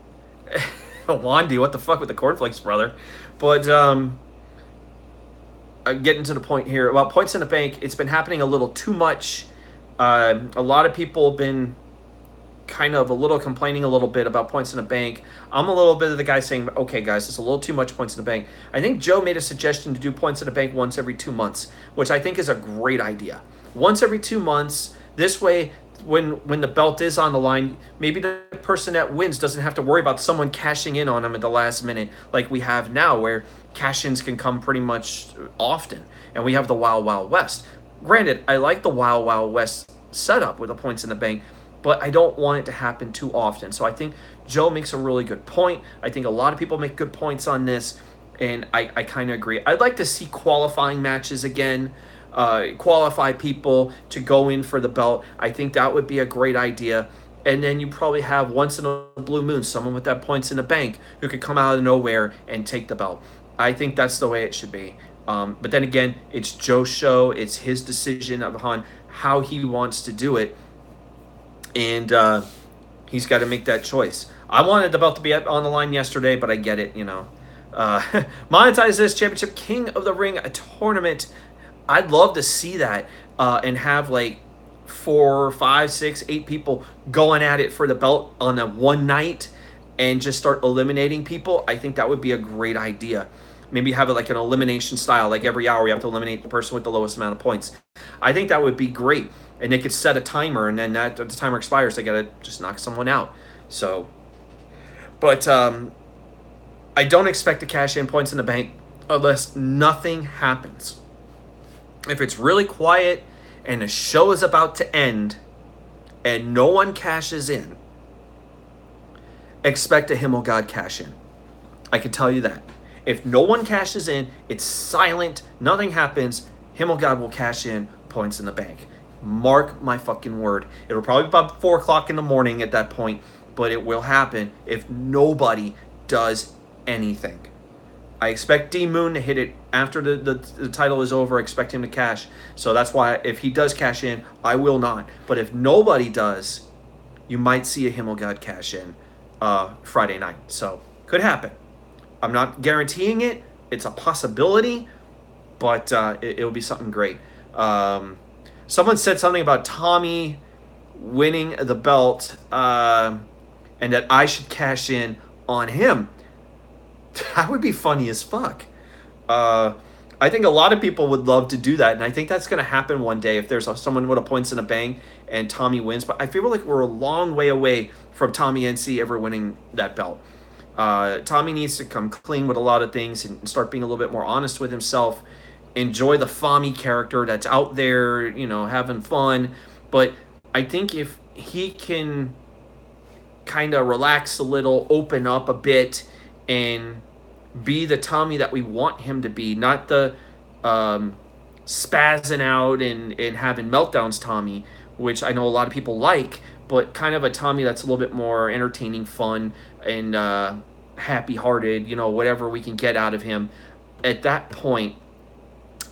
Wandy, what the fuck with the cornflakes, brother? But I'm getting to the point here about points in the bank. It's been happening a little too much. A lot of people have been kind of a little complaining a little bit about points in the bank. I'm a little bit of the guy saying, okay, guys, it's a little too much points in the bank. I think Joe made a suggestion to do points in the bank once every 2 months, which I think is a great idea. Once every 2 months, this way, when the belt is on the line, maybe the person that wins doesn't have to worry about someone cashing in on them at the last minute like we have now, where cash-ins can come pretty much often, and we have the Wild Wild West. Granted, I like the Wild Wild West setup with the points in the bank, but I don't want it to happen too often. So I think Joe makes a really good point. I think a lot of people make good points on this, and I kind of agree. I'd like to see qualifying matches again, qualify people to go in for the belt. I think that would be a great idea. And then you probably have once in a blue moon someone with that points in the bank who could come out of nowhere and take the belt. I think that's the way it should be. But then again, it's Joe's show. It's his decision upon how he wants to do it. And he's got to make that choice. I wanted the belt to be on the line yesterday, but I get it, monetize this championship King of the Ring tournament. I'd love to see that and have like 4, 5, 6, 8 people going at it for the belt on a one night and just start eliminating people. I think that would be a great idea. Maybe have it like an elimination style, like every hour you have to eliminate the person with the lowest amount of points. I think that would be great. And they could set a timer, and then that the timer expires, they gotta just knock someone out. So, but I don't expect to cash in points in the bank unless nothing happens. If it's really quiet and the show is about to end and no one cashes in, expect a Himmelgod cash in. I can tell you that. If no one cashes in, it's silent, nothing happens, Himmelgod will cash in points in the bank. Mark my fucking word. It'll probably be about 4 o'clock in the morning at that point, but it will happen if nobody does anything. I expect D Moon to hit it after the title is over. I expect him to cash. So that's why if he does cash in, I will not. But if nobody does, you might see a Himmelgod cash in Friday night. So could happen. I'm not guaranteeing it. It's a possibility, but it'll be something great. Someone said something about Tommy winning the belt and that I should cash in on him. That would be funny as fuck. I think a lot of people would love to do that, and I think that's going to happen one day if there's someone with a points in a bank and Tommy wins. But I feel like we're a long way away from Tommy NC ever winning that belt. Tommy needs to come clean with a lot of things and start being a little bit more honest with himself. Enjoy the Fommy character that's out there, having fun. But I think if he can kind of relax a little, open up a bit, and be the Tommy that we want him to be, not the spazzing out and having meltdowns Tommy, which I know a lot of people like, but kind of a Tommy that's a little bit more entertaining, fun, and happy-hearted, whatever we can get out of him. At that point,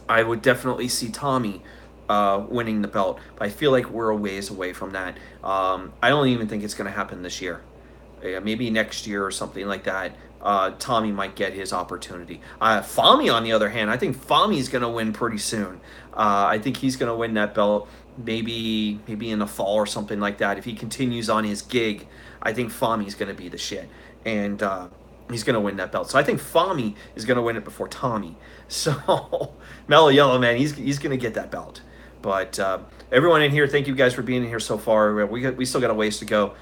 I would definitely see Tommy winning the belt. But I feel like we're a ways away from that. I don't even think it's going to happen this year. Maybe next year or something like that. Tommy might get his opportunity. Fommy, on the other hand, I think Fommy's going to win pretty soon. I think he's going to win that belt maybe in the fall or something like that. If he continues on his gig, I think Fommy's going to be the shit. And he's going to win that belt. So I think Fommy is going to win it before Tommy. So, Mellow Yellow, man, he's going to get that belt. But everyone in here, thank you guys for being in here so far. We still got a ways to go.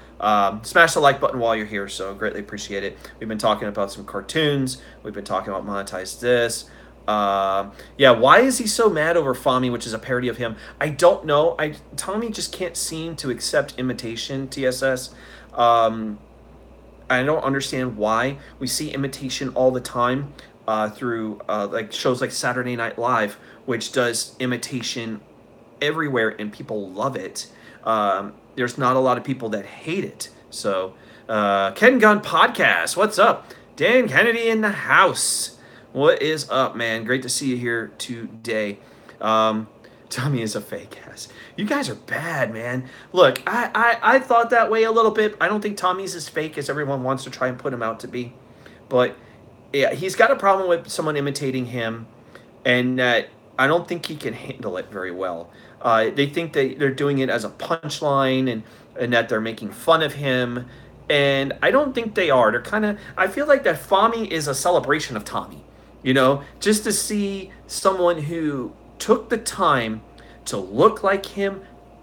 Smash the like button while you're here, so greatly appreciate it. We've been talking about some cartoons. We've been talking about Monetize This. Why is he so mad over Fommy, which is a parody of him? I don't know. Tommy just can't seem to accept imitation, TSS. I don't understand why. We see imitation all the time through like shows like Saturday Night Live, which does imitation everywhere, and people love it. There's not a lot of people that hate it. So, Ken Gunn Podcast, what's up? Dan Kennedy in the house. What is up, man? Great to see you here today. Tommy is a fake ass. You guys are bad, man. Look, I thought that way a little bit. I don't think Tommy's as fake as everyone wants to try and put him out to be. But yeah, he's got a problem with someone imitating him, and that I don't think he can handle it very well. They think they're doing it as a punchline, and that they're making fun of him. And I don't think they are. They're kind of. I feel like that Fommy is a celebration of Tommy. You know, just to see someone who took the time to look like him,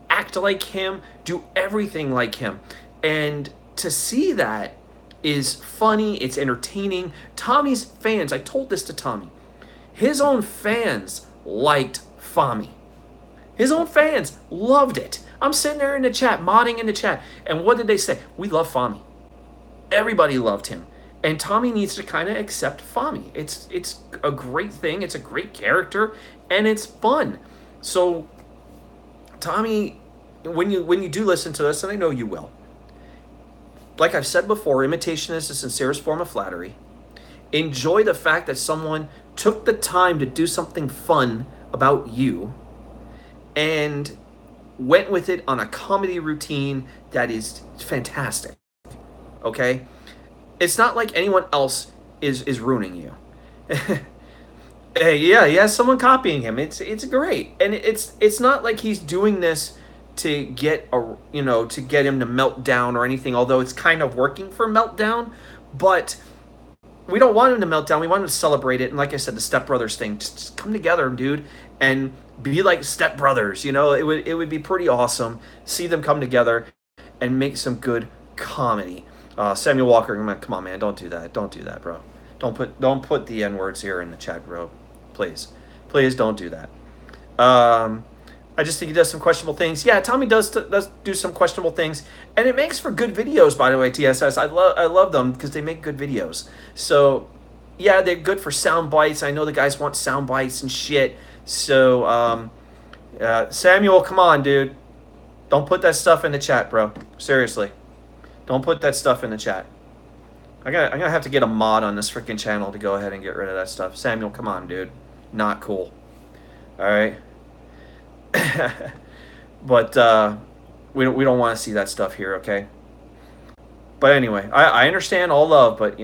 act like him, do everything like him. And to see that is funny, it's entertaining. Tommy's fans, I told this to Tommy, his own fans liked Fommy. His own fans loved it. I'm sitting there in the chat, modding in the chat, and what did they say? We love Fommy. Everybody loved him. And Tommy needs to kind of accept Fommy. It's a great thing. It's a great character, and it's fun. So, Tommy, when you do listen to this, and I know you will, like I've said before, imitation is the sincerest form of flattery. Enjoy the fact that someone took the time to do something fun about you and went with it on a comedy routine that is fantastic. Okay? It's not like anyone else is ruining you. Hey, yeah, he has someone copying him. It's great. And it's not like he's doing this to get to get him to melt down or anything, although it's kind of working for meltdown, but we don't want him to melt down. We want him to celebrate it. And like I said, the Step Brothers thing, just come together, dude, and be like Step Brothers. It would be pretty awesome. See them come together and make some good comedy. Samuel Walker, come on, man, don't do that. Don't do that, bro. Don't put the N words here in the chat, bro. Please don't do that. I just think he does some questionable things. Yeah, Tommy does do some questionable things, and it makes for good videos. By the way, TSS, I love them because they make good videos. So yeah, they're good for sound bites. I know the guys want sound bites and shit. So Samuel, come on, dude. Don't put that stuff in the chat, bro. Seriously. Don't put that stuff in the chat. I'm gonna have to get a mod on this freaking channel to go ahead and get rid of that stuff. Samuel, come on, dude. Not cool. All right. But we don't want to see that stuff here, okay? But anyway, I understand all love, but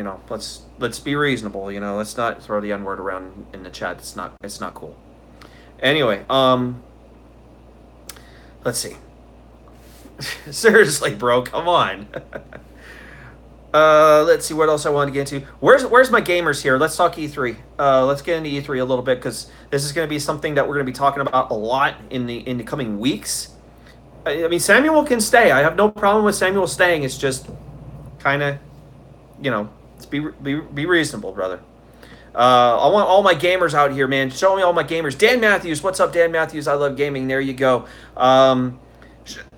let's be reasonable. Let's not throw the N-word around in the chat. It's not cool. Anyway, let's see. Seriously, bro, come on. Let's see what else I want to get into. Where's my gamers here? Let's talk E3. Let's get into E3 a little bit because this is going to be something that we're going to be talking about a lot in the coming weeks. I mean, Samuel can stay. I have no problem with Samuel staying. It's just kind of, let's be reasonable, brother. I want all my gamers out here, man. Show me all my gamers. Dan Matthews, what's up, Dan Matthews? I love gaming. There you go.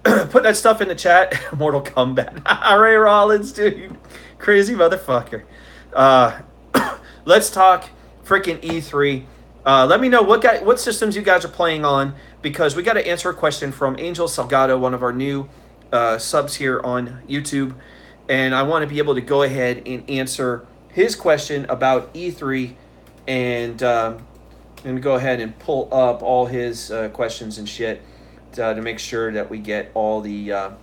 Put that stuff in the chat. Mortal Kombat. Ray Rollins, dude, you crazy motherfucker. Let's talk freaking E3. Let me know what systems you guys are playing on, because we got to answer a question from Angel Salgado, one of our new subs here on YouTube, and I want to be able to go ahead and answer his question about E3, and go ahead and pull up all his questions and shit. To make sure that we get all the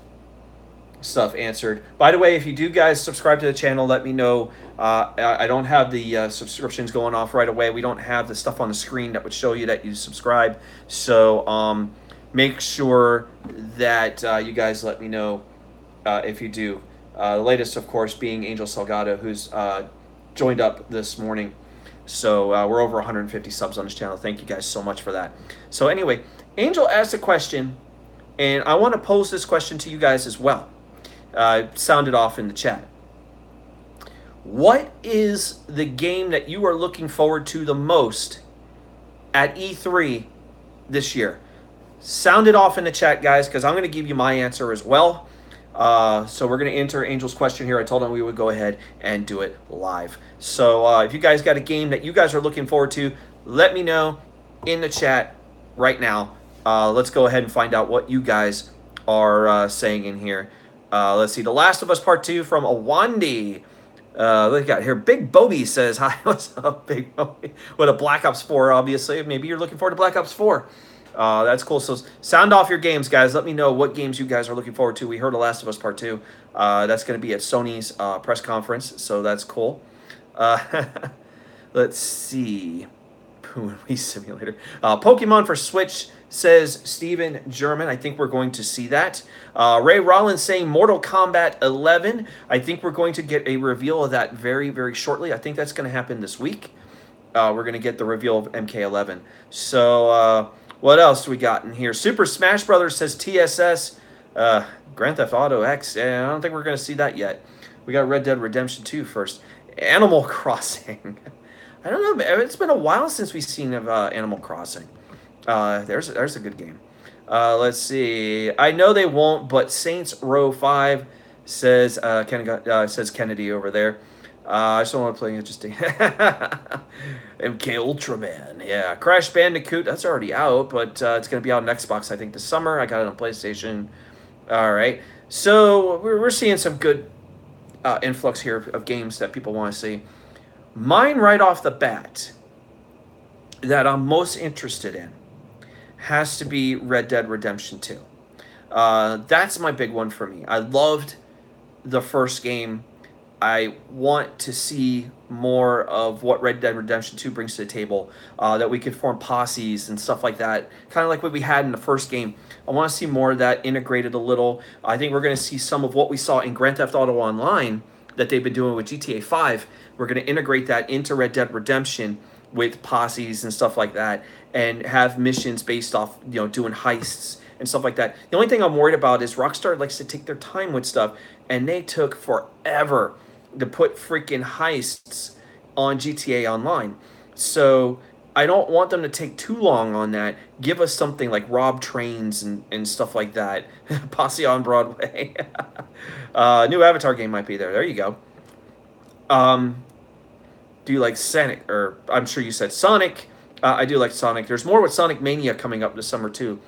stuff answered. By the way, if you do guys subscribe to the channel, let me know. I don't have the subscriptions going off right away. We don't have the stuff on the screen that would show you that you subscribe. So make sure that you guys let me know if you do. The latest, of course, being Angel Salgado, who's joined up this morning. So we're over 150 subs on this channel. Thank you guys so much for that. So anyway, Angel asked a question, and I want to pose this question to you guys as well. Sound it off in the chat. What is the game that you are looking forward to the most at E3 this year? Sound it off in the chat, guys, because I'm going to give you my answer as well. So we're going to enter Angel's question here. I told him we would go ahead and do it live. So if you guys got a game that you guys are looking forward to, let me know in the chat right now. Let's go ahead and find out what you guys are saying in here. Let's see. The Last of Us Part 2 from Awandi. What we got here? Big Bobby says, hi, what's up, Big Bobby? What a Black Ops 4, obviously. Maybe you're looking forward to Black Ops 4. That's cool. So sound off your games, guys. Let me know what games you guys are looking forward to. We heard The Last of Us Part 2. That's going to be at Sony's press conference, so that's cool. Let's see. Movie Simulator. Pokemon for Switch, says Steven German. I think we're going to see that. Ray Rollins saying Mortal Kombat 11. I think we're going to get a reveal of that very, very shortly. I think that's going to happen this week. We're going to get the reveal of MK11. So, what else do we got in here? Super Smash Brothers says TSS. Grand Theft Auto X. Yeah, I don't think we're going to see that yet. We got Red Dead Redemption 2 first. Animal Crossing. I don't know. It's been a while since we've seen of Animal Crossing. There's a good game. Let's see. I know they won't, but Saints Row 5 says says Kennedy over there. I just don't want to play interesting. MK Ultraman. Yeah. Crash Bandicoot. That's already out, but it's going to be out on Xbox, I think, this summer. I got it on PlayStation. All right. So we're seeing some good influx here of games that people want to see. Mine right off the bat that I'm most interested in has to be Red Dead Redemption 2. That's my big one for me. I loved the first game. I want to see more of what Red Dead Redemption 2 brings to the table, that we could form posses and stuff like that, kind of like what we had in the first game. I want to see more of that integrated a little. I think we're going to see some of what we saw in Grand Theft Auto Online that they've been doing with GTA 5. We're going to integrate that into Red Dead Redemption with posses and stuff like that, and have missions based off, doing heists and stuff like that. The only thing I'm worried about is Rockstar likes to take their time with stuff, and they took forever to put freaking heists on GTA Online. So I don't want them to take too long on that. Give us something like rob trains and stuff like that. Posse on Broadway. New Avatar game might be there. There you go. Do you like Sonic? Or I'm sure you said Sonic. I do like Sonic. There's more with Sonic Mania coming up this summer too.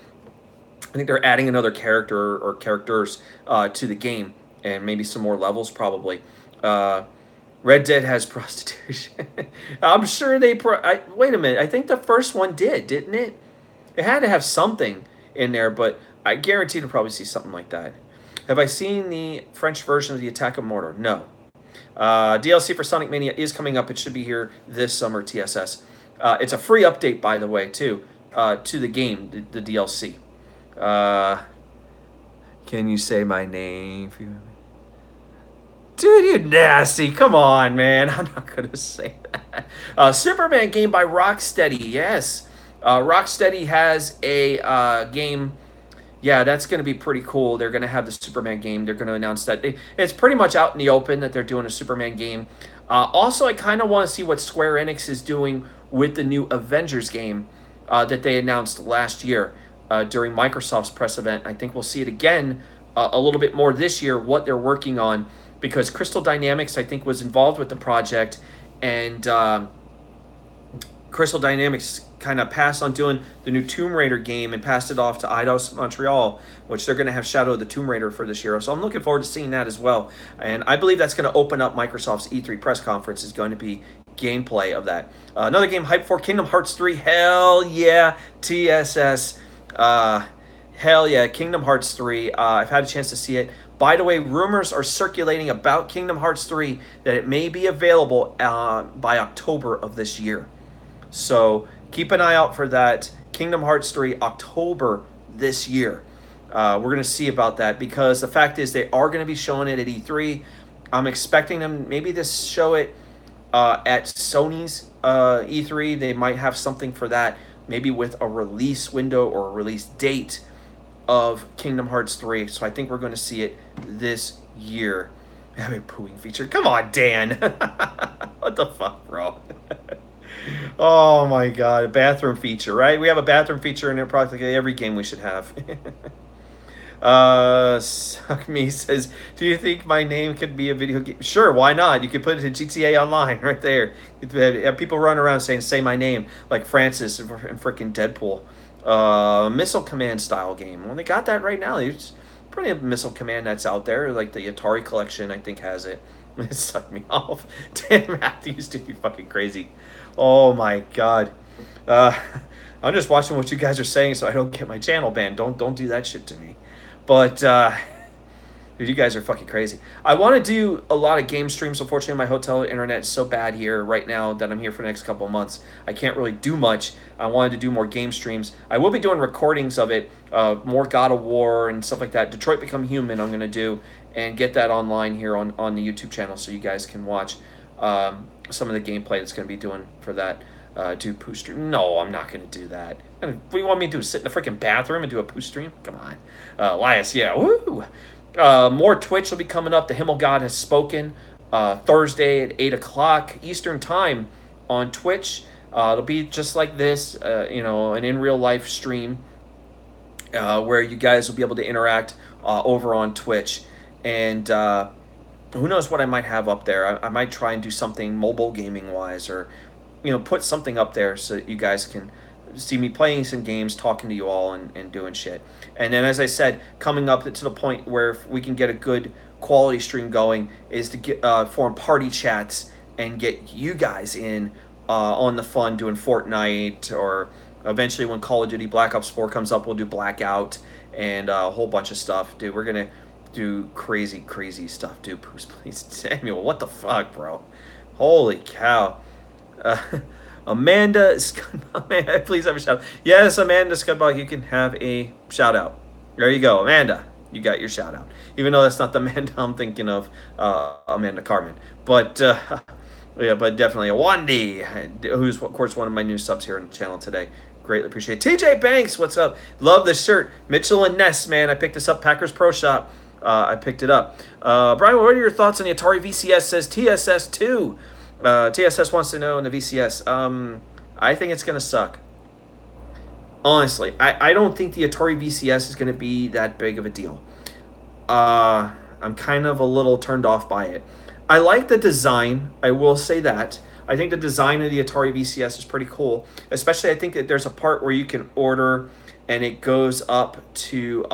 I think they're adding another character or characters to the game, and maybe some more levels probably. Red Dead has prostitution. I'm sure they... wait a minute. I think the first one didn't it? It had to have something in there, but I guarantee to probably see something like that. Have I seen the French version of the Attack of Mordor? No. DLC for Sonic Mania is coming up. It should be here this summer, TSS. It's a free update, by the way, too, to the game, the DLC. Can you say my name? Dude, you nasty. Come on, man. I'm not going to say that. Superman game by Rocksteady. Yes. Rocksteady has a game. Yeah, that's going to be pretty cool. They're going to have the Superman game. They're going to announce that. It's pretty much out in the open that they're doing a Superman game. Also, I kind of want to see what Square Enix is doing with the new Avengers game that they announced last year during Microsoft's press event. I think we'll see it again a little bit more this year, what they're working on, because Crystal Dynamics, I think, was involved with the project, and Crystal Dynamics kind of passed on doing the new Tomb Raider game and passed it off to Eidos Montreal, which they're going to have Shadow of the Tomb Raider for this year. So I'm looking forward to seeing that as well. And I believe that's going to open up Microsoft's E3 press conference, is going to be gameplay of that. Another game hyped for Kingdom Hearts 3. Hell yeah, TSS. Hell yeah, Kingdom Hearts 3. I've had a chance to see it. By the way, rumors are circulating about Kingdom Hearts 3 that it may be available by October of this year. So keep an eye out for that. Kingdom Hearts 3, October this year. We're going to see about that, because the fact is they are going to be showing it at E3. I'm expecting them maybe to show it at Sony's E3. They might have something for that, maybe with a release window or a release date of Kingdom Hearts 3. So I think we're going to see it this year. Have a pooing feature. Come on, Dan. What the fuck, bro? Oh my god, a bathroom feature, right? We have a bathroom feature in practically every game we should have. Suck Me says, do you think my name could be a video game? Sure, why not? You could put it in GTA Online right there. Have people run around saying, say my name, like Francis and freaking Deadpool. Missile Command style game. Well, they got that right now. There's plenty of Missile Command that's out there. Like the Atari collection, I think, has it. It sucked me off. Damn, math used to be fucking crazy. Oh my god. Uh, I'm just watching what you guys are saying so I don't get my channel banned. Don't do that shit to me. But dude, you guys are fucking crazy. I want to do a lot of game streams. Unfortunately, my hotel internet is so bad here right now that I'm here for the next couple of months. I can't really do much. I wanted to do more game streams. I will be doing recordings of it, more God of War and stuff like that. Detroit Become Human I'm going to do and get that online here on the YouTube channel so you guys can watch some of the gameplay that's going to be doing for that. Do poo stream? No, I'm not going to do that. What do you want me to do? Sit in the freaking bathroom and do a poo stream? Come on. Elias, yeah, woo! More Twitch will be coming up. The Himmelgod has spoken Thursday at 8 o'clock Eastern Time on Twitch. It'll be just like this, an in real life stream where you guys will be able to interact over on Twitch. And who knows what I might have up there. I might try and do something mobile gaming wise, or put something up there so that you guys can see me playing some games, talking to you all, and doing shit. And then, as I said, coming up to the point where we can get a good quality stream going is to get form party chats and get you guys in on the fun, doing Fortnite, or eventually when Call of Duty Black Ops 4 comes up, we'll do Blackout and a whole bunch of stuff. Dude, we're going to do crazy stuff. Dude, please, Samuel, what the fuck, bro? Holy cow. Amanda Scudbug, please have a shout out. Yes, Amanda Scudbug, you can have a shout out. There you go, Amanda. You got your shout out. Even though that's not the Amanda I'm thinking of, Amanda Carmen. But yeah, but definitely a Wandy, who's of course one of my new subs here on the channel today. Greatly appreciate it. TJ Banks, what's up? Love this shirt. Mitchell and Ness, man. I picked this up. Packers Pro Shop. I picked it up. Brian, what are your thoughts on the Atari VCS? Says TSS2. TSS wants to know in the VCS. I think it's going to suck. Honestly, I don't think the Atari VCS is going to be that big of a deal. I'm kind of a little turned off by it. I like the design. I will say that. I think the design of the Atari VCS is pretty cool. Especially, I think that there's a part where you can order and it goes up to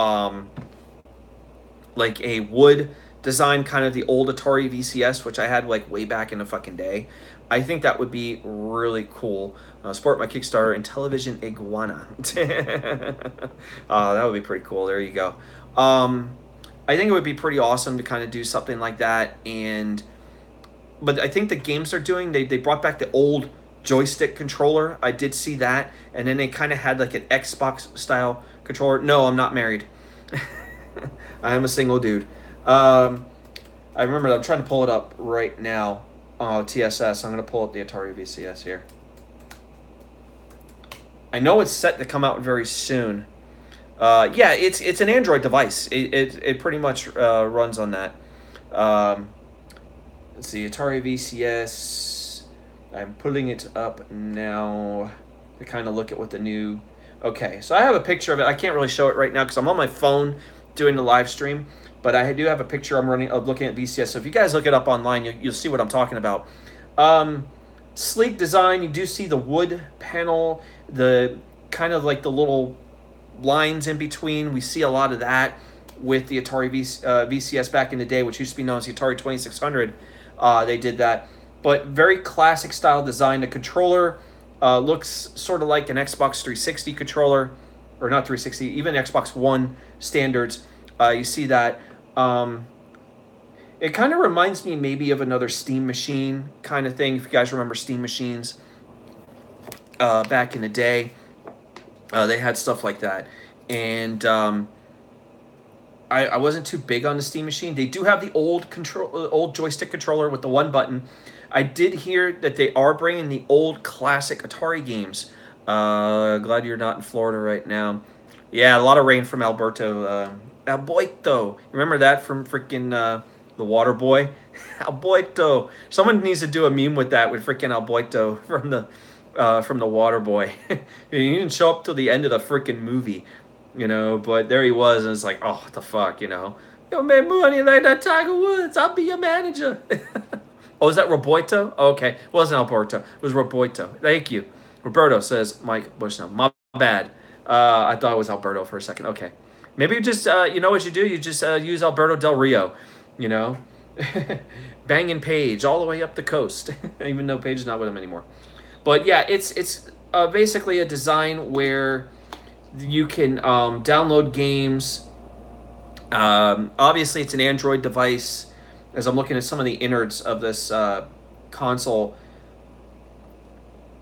like a wood design, kind of the old Atari VCS, which I had like way back in the fucking day. I think that would be really cool. Support my Kickstarter and Television Iguana. That would be pretty cool. There you go. I think it would be pretty awesome to kind of do something like that. But I think the games they're doing, they brought back the old joystick controller. I did see that. And then they kind of had like an Xbox style controller. No, I'm not married. I am a single dude. I remember I'm trying to pull it up right now. TSS. I'm going to pull up the Atari VCS here. I know it's set to come out very soon. Yeah, it's an Android device. It pretty much runs on that. Let's see, Atari VCS. I'm pulling it up now to kind of look at what the new... Okay, so I have a picture of it. I can't really show it right now because I'm on my phone doing the live stream. But I do have a picture I'm running of looking at VCS. So if you guys look it up online, you'll see what I'm talking about. Sleek design. You do see the wood panel, the kind of like the little lines in between. We see a lot of that with the Atari VCS back in the day, which used to be known as the Atari 2600. They did that. But very classic style design. The controller looks sort of like an Xbox 360 controller. Or not 360, even Xbox One standards. You see that. It kind of reminds me maybe of another Steam machine kind of thing. If you guys remember Steam machines back in the day, they had stuff like that. And I wasn't too big on the Steam machine. They do have the old joystick controller with the one button. I did hear that they are bringing the old classic Atari games. Glad you're not in Florida right now. Yeah, a lot of rain from Alberto. Alberto. Remember that from freaking The Water Boy? Alberto. Someone needs to do a meme with that, with freaking Alberto from the Water Boy. He didn't show up till the end of the freaking movie, but there he was, and it's like, oh, what the fuck, Yo, man, money like that, Tiger Woods. I'll be your manager. Oh, is that Roberto? Oh, okay. It wasn't Alberto. It was Roberto. Thank you. Roberto, says Mike Bushnell. My bad. I thought it was Alberto for a second. Okay. Maybe you just, you know what you do? You just use Alberto Del Rio, banging Paige all the way up the coast, even though Paige is not with him anymore. But yeah, it's basically a design where you can download games. Obviously, it's an Android device. As I'm looking at some of the innards of this console,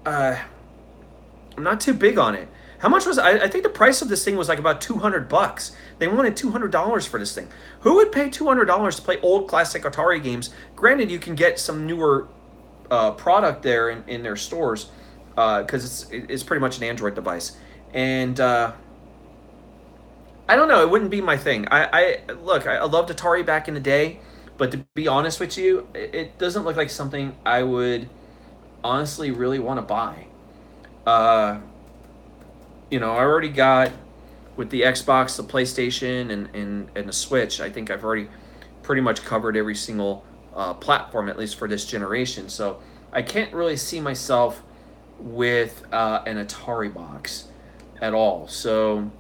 uh, I'm not too big on it. How much was I think the price of this thing was like about $200. They wanted $200 for this thing. Who would pay $200 to play old classic Atari games? Granted, you can get some newer product there in their stores because it's pretty much an Android device. And I don't know. It wouldn't be my thing. I look. I loved Atari back in the day, but to be honest with you, it doesn't look like something I would honestly really want to buy. Uh, I already got with the Xbox, the PlayStation, and the Switch. I think I've already pretty much covered every single platform, at least for this generation. So I can't really see myself with an Atari box at all. So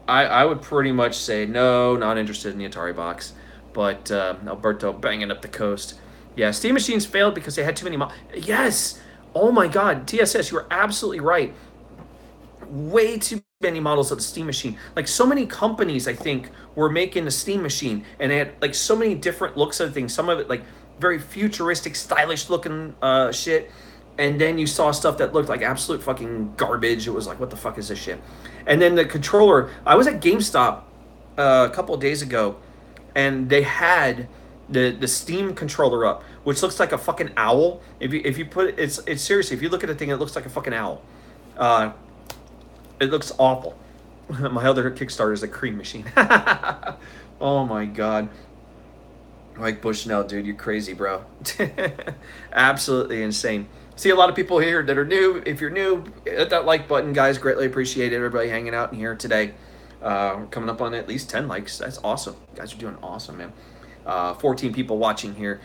I would pretty much say no, not interested in the Atari box. But Alberto banging up the coast. Yeah, Steam machines failed because they had too many. Yes. Oh my God, TSS, you are absolutely right. Way too many models of the Steam machine. Like so many companies, I think, were making the Steam machine, and they had like so many different looks of things. Some of it like very futuristic, stylish looking shit, and then you saw stuff that looked like absolute fucking garbage. It was like, what the fuck is this shit? And then the controller. I was at GameStop a couple of days ago, and they had the Steam controller up, which looks like a fucking owl. If you put it, it's seriously. If you look at the thing, it looks like a fucking owl. Uh, it looks awful. My other Kickstarter is a cream machine. Oh my God. Mike Bushnell, dude, you're crazy, bro. Absolutely insane. See a lot of people here that are new. If you're new, hit that like button, guys. Greatly appreciate it. Everybody hanging out in here today. We're coming up on at least 10 likes. That's awesome. You guys are doing awesome, man. 14 people watching here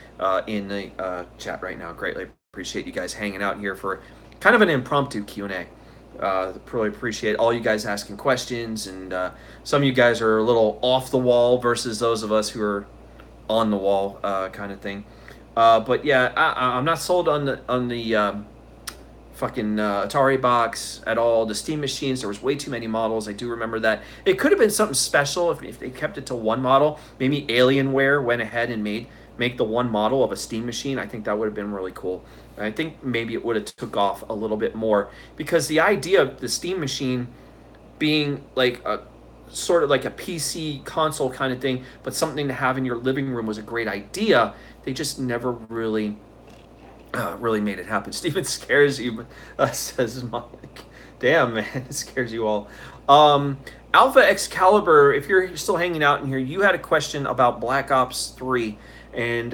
in the chat right now. Greatly appreciate you guys hanging out here for kind of an impromptu Q&A. Really appreciate all you guys asking questions, and some of you guys are a little off the wall versus those of us who are on the wall kind of thing. But yeah, I'm not sold on the fucking Atari box at all. The Steam machines, there was way too many models. I do remember that. It could have been something special if they kept it to one model. Maybe Alienware went ahead and make the one model of a Steam machine. I think that would have been really cool. I think maybe it would have took off a little bit more, because the idea of the Steam machine being like a sort of like a PC console kind of thing, but something to have in your living room was a great idea. They just never really made it happen. Steven scares you, says Mike. Damn, man, it scares you all. Alpha Excalibur, if you're still hanging out in here, you had a question about Black Ops 3. And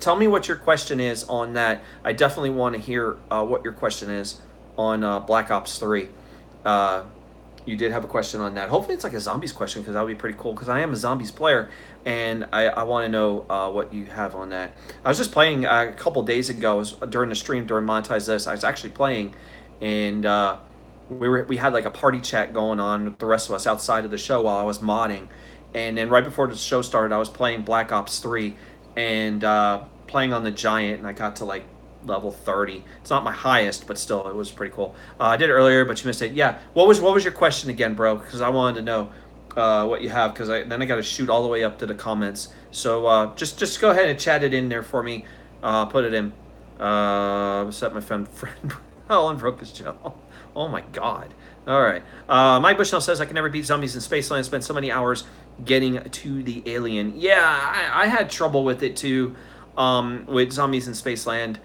tell me what your question is on that. I definitely want to hear what your question is on Black Ops 3. You did have a question on that. Hopefully it's like a zombies question, because that would be pretty cool, because I am a zombies player, and I want to know what you have on that. I was just playing a couple days ago during the stream, during Monetize This. I was actually playing, and we had like a party chat going on with the rest of us outside of the show while I was modding. And then right before the show started, I was playing Black Ops 3 and playing on the Giant, and I got to like level 30. It's not my highest, but still, it was pretty cool. I did it earlier, but you missed it. Yeah, what was your question again, bro? Because I wanted to know what you have, because then I got to shoot all the way up to the comments. So just go ahead and chat it in there for me. Put it in. Set my friend Alan broke his jaw. Oh my God. All right. Mike Bushnell says, I can never beat zombies in Spaceland. Spent so many hours getting to the alien. Yeah, I had trouble with it too, with zombies in Spaceland.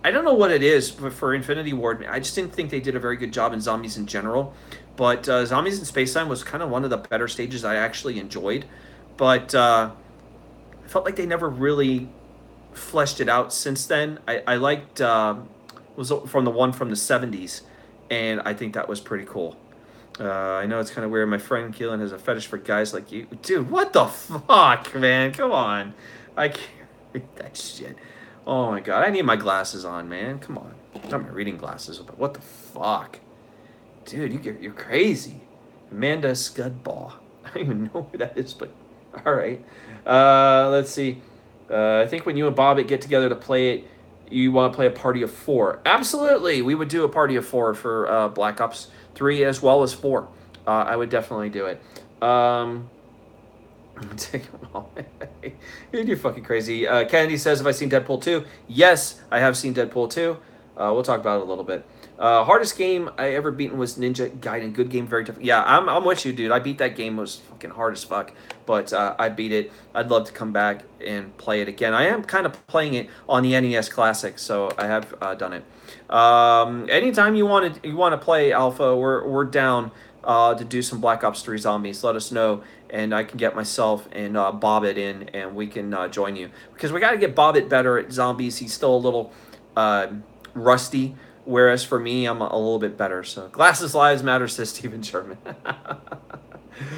I don't know what it is for Infinity Ward. I just didn't think they did a very good job in zombies in general. But Zombies in Spaceland was kind of one of the better stages I actually enjoyed. But I felt like they never really fleshed it out since then. I liked was from the one from the 70s, and I think that was pretty cool. I know it's kind of weird. My friend Keelan has a fetish for guys like you. Dude, what the fuck, man? Come on. I can't read that shit. Oh my God, I need my glasses on, man. Come on. Not my reading glasses, but what the fuck? Dude, you're crazy. Amanda Scudball. I don't even know who that is, but all right. Let's see. I think when you and Bobbit get together to play it, you want to play a party of 4. Absolutely, we would do a party of 4 for Black Ops 3 as well as 4. I would definitely do it. You're fucking crazy. Kennedy says, have I seen Deadpool 2? Yes, I have seen Deadpool 2. We'll talk about it a little bit. Hardest game I ever beaten was Ninja Gaiden. Good game, very tough. Yeah, I'm with you, dude. I beat that game. It was fucking hard as fuck. But I beat it. I'd love to come back and play it again. I am kind of playing it on the NES Classic, so I have done it. Anytime you want to play Alpha, we're down to do some Black Ops 3 Zombies. Let us know, and I can get myself and Bobbit in, and we can join you. Because we got to get Bobbit better at Zombies. He's still a little rusty. Whereas for me, I'm a little bit better. So glasses lives matter, says Steven Sherman.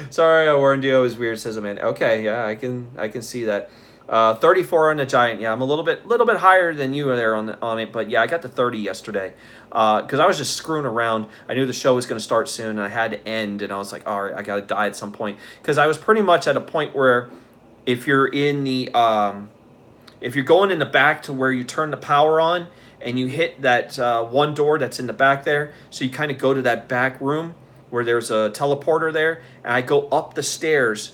Sorry, I warned you. I was weird, says Amanda. Okay, yeah, I can see that. 34 on the Giant. Yeah, I'm a little bit higher than you there on it. But yeah, I got to 30 yesterday because I was just screwing around. I knew the show was going to start soon, and I had to end. And I was like, all right, I got to die at some point because I was pretty much at a point where if you're in the if you're going in the back to where you turn the power on. And you hit that one door that's in the back there. So you kind of go to that back room where there's a teleporter there. And I go up the stairs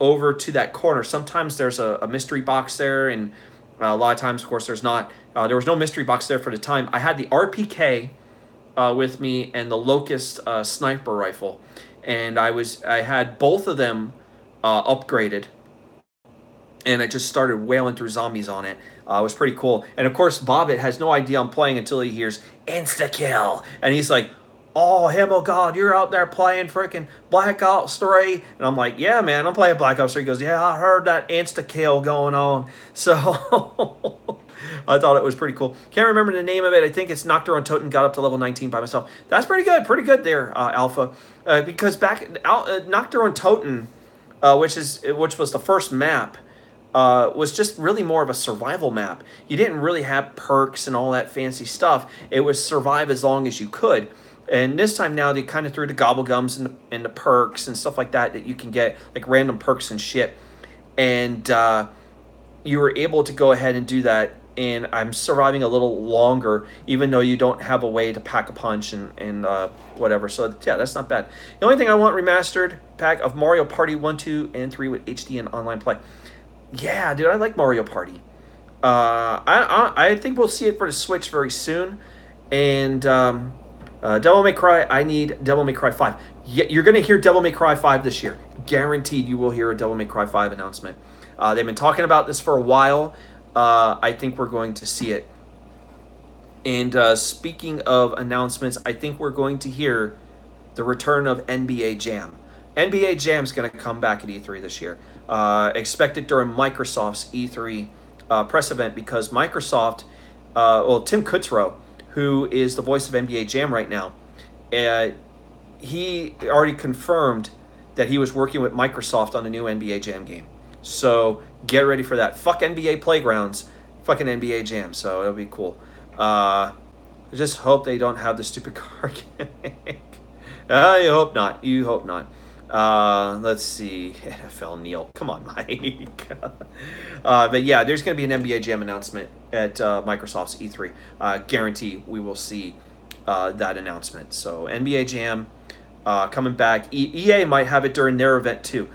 over to that corner. Sometimes there's a mystery box there. And a lot of times, of course, there's not. There was no mystery box there for the time. I had the RPK with me and the Locust sniper rifle. And I had both of them upgraded. And I just started wailing through zombies on it. It was pretty cool. And of course, Bobbit has no idea I'm playing until he hears insta-kill. And he's like, oh, Himmelgod, you're out there playing freaking Black Ops 3. And I'm like, yeah, man, I'm playing Black Ops 3. He goes, yeah, I heard that insta-kill going on. So I thought it was pretty cool. Can't remember the name of it. I think it's Nocturne Totem. Got up to level 19 by myself. That's pretty good there, Alpha. Because back Nocturne Totem, which was the first map, was just really more of a survival map. You didn't really have perks and all that fancy stuff. It was survive as long as you could. And this time now they kind of threw the gobblegums and the perks and stuff like that you can get, like random perks and shit. And you were able to go ahead and do that. And I'm surviving a little longer, even though you don't have a way to pack a punch and whatever. So yeah, that's not bad. The only thing I want remastered pack of Mario Party 1, 2, and 3 with HD and online play. Yeah, dude, I like Mario Party. I think we'll see it for the Switch very soon. And Devil May Cry, I need Devil May Cry 5. Yeah, you're going to hear Devil May Cry 5 this year. Guaranteed you will hear a Devil May Cry 5 announcement. They've been talking about this for a while. I think we're going to see it. And speaking of announcements, I think we're going to hear the return of NBA Jam. NBA Jam is going to come back at E3 this year. Expect it during Microsoft's E3 press event because Microsoft, Tim Kutzrow, who is the voice of NBA Jam right now, he already confirmed that he was working with Microsoft on a new NBA Jam game. So get ready for that. Fuck NBA Playgrounds, fucking NBA Jam. So it'll be cool. I just hope they don't have the stupid card gimmick. You hope not. You hope not. Let's see. NFL Neil. Come on, Mike. But yeah, there's going to be an NBA Jam announcement at Microsoft's E3. Guarantee we will see that announcement. So NBA Jam coming back. EA might have it during their event too.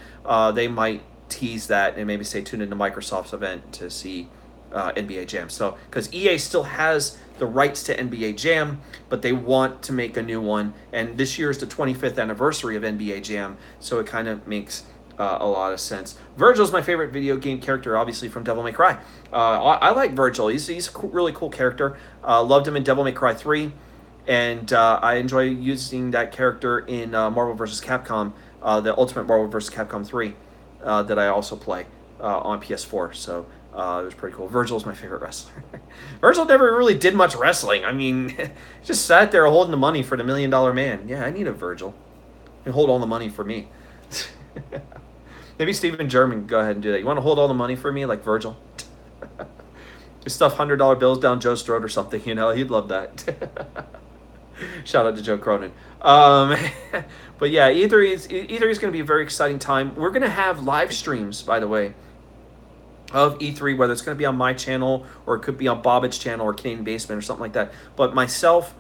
They might tease that and maybe say tune into Microsoft's event to see NBA Jam. So because EA still has the rights to NBA Jam, but they want to make a new one. And this year is the 25th anniversary of NBA Jam, so it kind of makes a lot of sense. Virgil's my favorite video game character, obviously from Devil May Cry. I like Virgil. He's a really cool character. Loved him in Devil May Cry 3, and I enjoy using that character in Marvel vs. Capcom, the Ultimate Marvel vs. Capcom 3, that I also play on PS4. So it was pretty cool. Virgil's my favorite wrestler. Virgil never really did much wrestling. I mean, just sat there holding the money for the $1 Million Man. Yeah, I need a Virgil. And hold all the money for me. Maybe Stephen German go ahead and do that. You want to hold all the money for me like Virgil? Just stuff $100 bills down Joe's throat or something, you know? He'd love that. Shout out to Joe Cronin. But yeah, E3 is going to be a very exciting time. We're going to have live streams, by the way, of E3, whether it's going to be on my channel or it could be on Bobbitt's channel or Canadian Basement or something like that. But myself,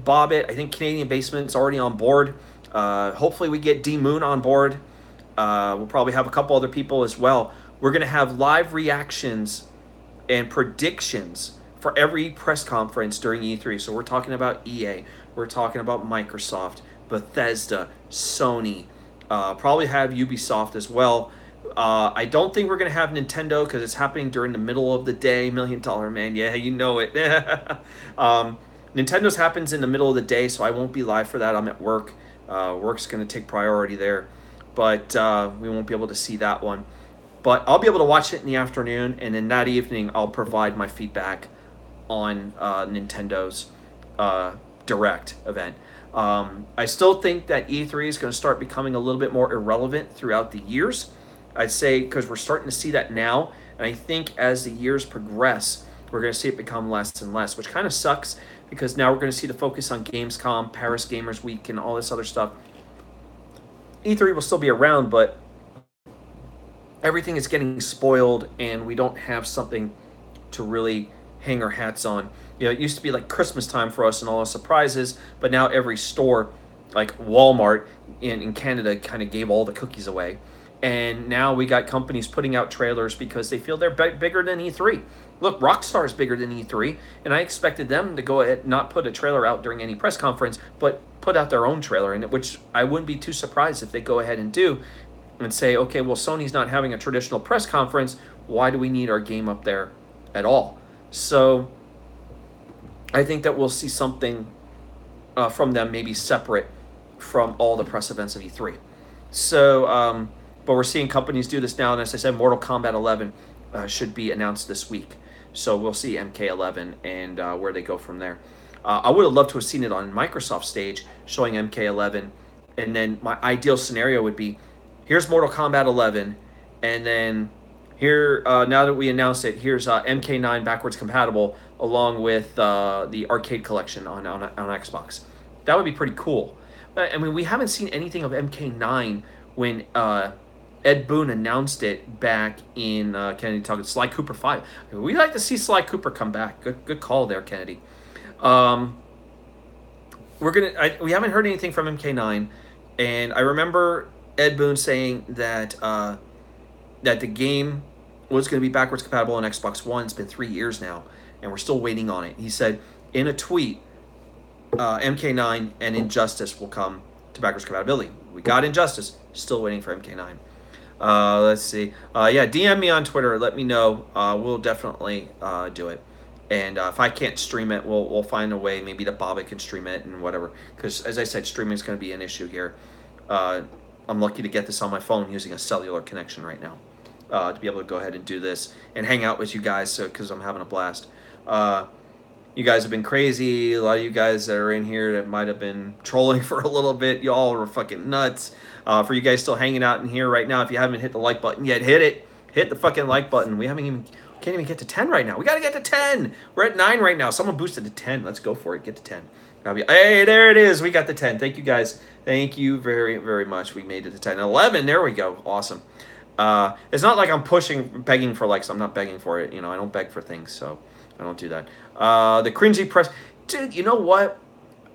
Bobbitt, I think Canadian Basement is already on board. Hopefully we get D Moon on board. We'll probably have a couple other people as well. We're going to have live reactions and predictions for every press conference during E3. So we're talking about EA, we're talking about Microsoft, Bethesda, Sony, probably have Ubisoft as well. I don't think we're going to have Nintendo because it's happening during the middle of the day. $1 Million Man, yeah, you know it. Nintendo's happens in the middle of the day, so I won't be live for that. I'm at work. Work's going to take priority there, but we won't be able to see that one. But I'll be able to watch it in the afternoon, and then that evening I'll provide my feedback on Nintendo's Direct event. I still think that E3 is going to start becoming a little bit more irrelevant throughout the years. I'd say because we're starting to see that now, and I think as the years progress, we're going to see it become less and less, which kind of sucks because now we're going to see the focus on Gamescom, Paris Gamers Week, and all this other stuff. E3 will still be around, but everything is getting spoiled, and we don't have something to really hang our hats on. You know, it used to be like Christmas time for us and all the surprises, but now every store, like Walmart in Canada, kind of gave all the cookies away. And now we got companies putting out trailers because they feel they're bigger than E3. Look, Rockstar is bigger than E3, and I expected them to go ahead not put a trailer out during any press conference, but put out their own trailer, in it, which I wouldn't be too surprised if they go ahead and do, and say, okay, well, Sony's not having a traditional press conference. Why do we need our game up there at all? So I think that we'll see something from them, maybe separate from all the press events of E3. So, but we're seeing companies do this now, and as I said, Mortal Kombat 11 should be announced this week. So we'll see MK11 and where they go from there. I would have loved to have seen it on Microsoft stage showing MK11, and then my ideal scenario would be, here's Mortal Kombat 11, and then here, now that we announced it, here's MK9 backwards compatible along with the arcade collection on Xbox. That would be pretty cool. I mean, we haven't seen anything of MK9 when Ed Boon announced it back in Kennedy talking Sly Cooper 5. We'd like to see Sly Cooper come back. Good call there, Kennedy. We haven't heard anything from MK9, and I remember Ed Boon saying that that the game was going to be backwards compatible on Xbox One. It's been 3 years now, and we're still waiting on it. He said in a tweet, MK9 and Injustice will come to backwards compatibility. We got Injustice, still waiting for MK9. Let's see. Yeah, DM me on Twitter. Let me know. We'll definitely do it. And if I can't stream it, we'll find a way. Maybe the Bobbitt can stream it and whatever. Because as I said, streaming is going to be an issue here. I'm lucky to get this on my phone using a cellular connection right now. To be able to go ahead and do this and hang out with you guys, because I'm having a blast. You guys have been crazy. A lot of you guys that are in here that might have been trolling for a little bit, y'all are fucking nuts. For you guys still hanging out in here right now, if you haven't hit the like button yet, hit it. Hit the fucking like button. We can't even get to 10 right now. We got to get to 10. We're at 9 right now. Someone boosted to 10. Let's go for it. Get to 10. Hey, there it is. We got the 10. Thank you, guys. Thank you very, very much. We made it to 10. 11. There we go. Awesome. It's not like I'm begging for likes. I'm not begging for it. You know, I don't beg for things, so I don't do that. The cringy press. Dude, you know what?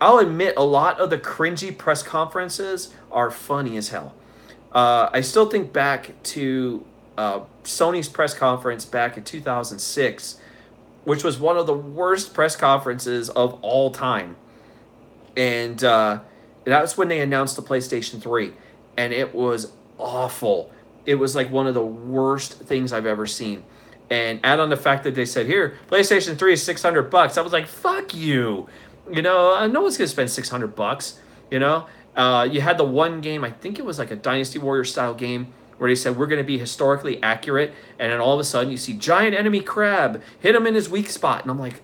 I'll admit a lot of the cringy press conferences are funny as hell. I still think back to Sony's press conference back in 2006, which was one of the worst press conferences of all time. And that was when they announced the PlayStation 3. And it was awful. It was like one of the worst things I've ever seen. And add on the fact that they said, here, PlayStation 3 is $600. I was like, fuck you. You know, no one's going to spend $600, you know. You had the one game, I think it was like a Dynasty Warrior style game, where they said, we're going to be historically accurate. And then all of a sudden you see giant enemy crab, hit him in his weak spot. And I'm like,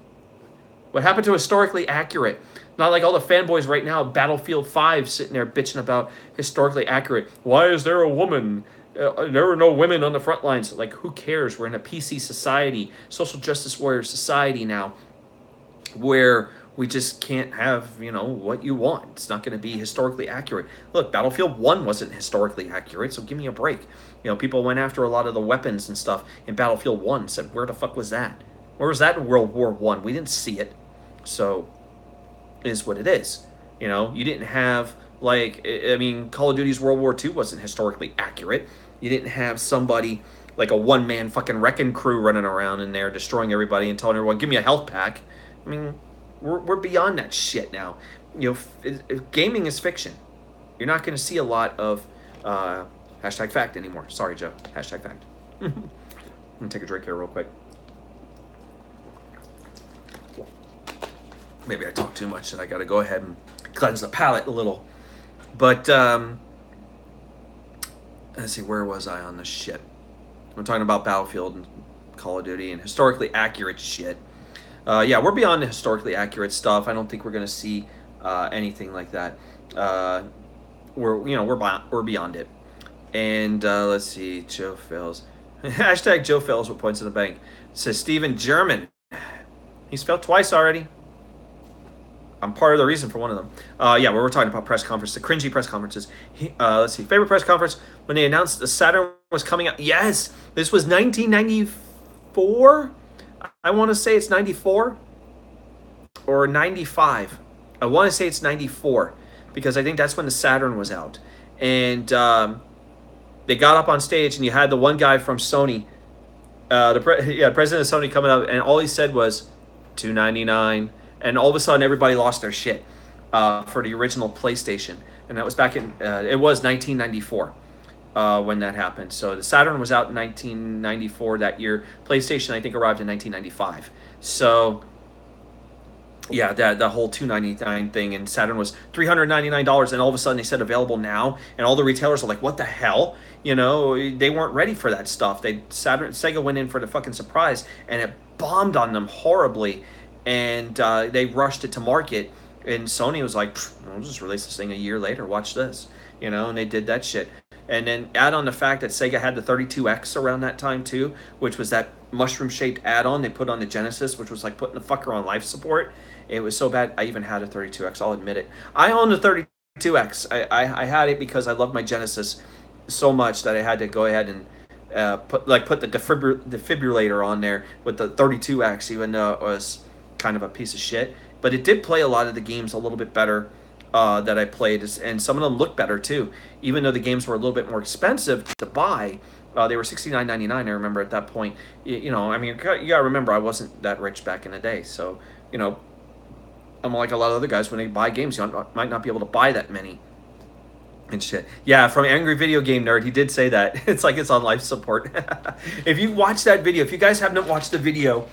what happened to historically accurate? Not like all the fanboys right now, Battlefield 5, sitting there bitching about historically accurate. Why is there a woman? There are no women on the front lines. Like, who cares? We're in a PC society, social justice warrior society now, where we just can't have, you know, what you want. It's not going to be historically accurate. Look, Battlefield 1 wasn't historically accurate, so give me a break. You know, people went after a lot of the weapons and stuff in Battlefield 1, said, where the fuck was that? Where was that in World War 1? We didn't see it. So, it is what it is. You know, you didn't have, like, I mean, Call of Duty's World War 2 wasn't historically accurate. You didn't have somebody like a one-man fucking wrecking crew running around in there destroying everybody and telling everyone, give me a health pack. I mean, we're beyond that shit now. You know, gaming is fiction. You're not going to see a lot of hashtag fact anymore. Sorry, Joe. Hashtag fact. I'm going to take a drink here real quick. Maybe I talk too much and I got to go ahead and cleanse the palate a little. But, let's see, where was I on this shit? I'm talking about Battlefield and Call of Duty and historically accurate shit. Yeah, we're beyond the historically accurate stuff. I don't think we're going to see anything like that. We're beyond it. And let's see, Joe fails. Hashtag Joe fails with points in the bank. It says Steven German. He's failed twice already. I'm part of the reason for one of them. Yeah, we're talking about press conference, the cringy press conferences. Let's see, favorite press conference when they announced the Saturn was coming out. Yes, this was 1994. I want to say it's 94 or 95. I want to say it's 94 because I think that's when the Saturn was out. And they got up on stage and you had the one guy from Sony, president of Sony coming up, and all he said was $299. And all of a sudden, everybody lost their shit for the original PlayStation. And that was back in, it was 1994 when that happened. So the Saturn was out in 1994 that year. PlayStation, I think, arrived in 1995. So, yeah, the whole $299 thing. And Saturn was $399. And all of a sudden, they said available now. And all the retailers are like, what the hell? You know, they weren't ready for that stuff. Sega went in for the fucking surprise. And it bombed on them horribly. And they rushed it to market, and Sony was like, "We'll just release this thing a year later. Watch this," you know. And they did that shit. And then add on the fact that Sega had the 32X around that time too, which was that mushroom-shaped add-on they put on the Genesis, which was like putting the fucker on life support. It was so bad. I even had a 32X. I'll admit it. I owned a 32X. I had it because I loved my Genesis so much that I had to go ahead and put the defibrillator on there with the 32X, even though it was kind of a piece of shit, but it did play a lot of the games a little bit better that I played, and some of them looked better too, even though the games were a little bit more expensive to buy. They were $69.99. I remember at that point. You know, I mean, you gotta remember I wasn't that rich back in the day, so you know, I'm like a lot of other guys. When they buy games, you might not be able to buy that many and shit. Yeah, from Angry Video Game Nerd, he did say that. It's like it's on life support. If you watch that video, if you guys haven't watched the video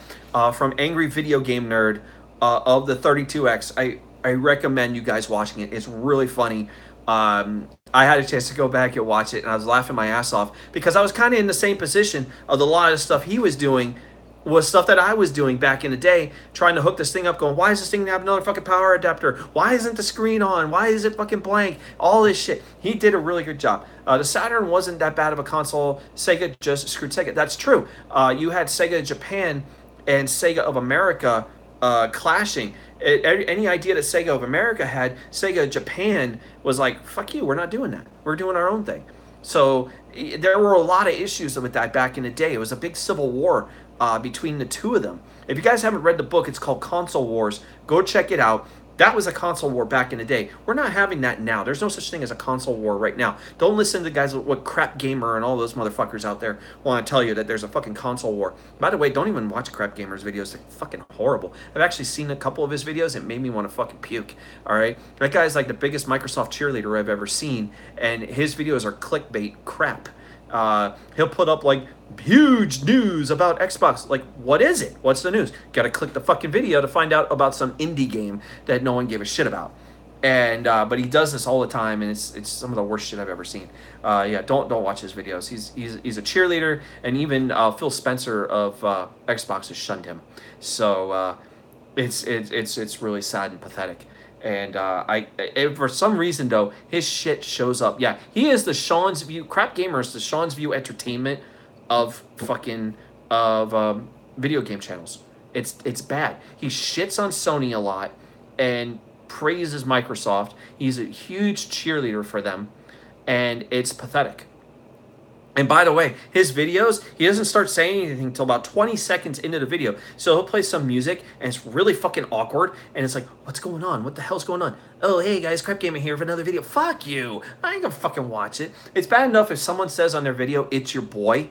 from Angry Video Game Nerd of the 32X, I recommend you guys watching it. It's really funny. I had a chance to go back and watch it, and I was laughing my ass off because I was kind of in the same position of a lot of stuff he was doing was stuff that I was doing back in the day, trying to hook this thing up, going, why does this thing have another fucking power adapter? Why isn't the screen on? Why is it fucking blank? All this shit. He did a really good job. The Saturn wasn't that bad of a console. Sega just screwed Sega. That's true. You had Sega Japan and Sega of America clashing. Any idea that Sega of America had, Sega Japan was like, fuck you, we're not doing that. We're doing our own thing. So there were a lot of issues with that back in the day. It was a big civil war between the two of them. If you guys haven't read the book, it's called Console Wars. Go check it out. That was a console war back in the day. We're not having that now. There's no such thing as a console war right now. Don't listen to guys what Crap Gamer and all those motherfuckers out there want to tell you that there's a fucking console war. By the way, don't even watch Crap Gamer's videos. They're fucking horrible. I've actually seen a couple of his videos. It made me want to fucking puke. All right? That guy's like the biggest Microsoft cheerleader I've ever seen, and his videos are clickbait crap. He'll put up like huge news about Xbox. Like, what is it? What's the news? Gotta click the fucking video to find out about some indie game that no one gave a shit about. And but he does this all the time, and it's some of the worst shit I've ever seen. Yeah, don't watch his videos. He's a cheerleader, and even Phil Spencer of Xbox has shunned him. So it's really sad and pathetic. And for some reason though, his shit shows up. Yeah, he is the Sean's View. Crap Gamer is the Sean's View Entertainment of fucking video game channels. It's bad. He shits on Sony a lot. and praises Microsoft. He's a huge cheerleader for them, and it's pathetic. And by the way, his videos, he doesn't start saying anything until about 20 seconds into the video. So he'll play some music, and it's really fucking awkward. And it's like, what's going on? What the hell's going on? Oh, hey guys, Crap Gamer here for another video. Fuck you. I ain't gonna fucking watch it. It's bad enough if someone says on their video, it's your boy.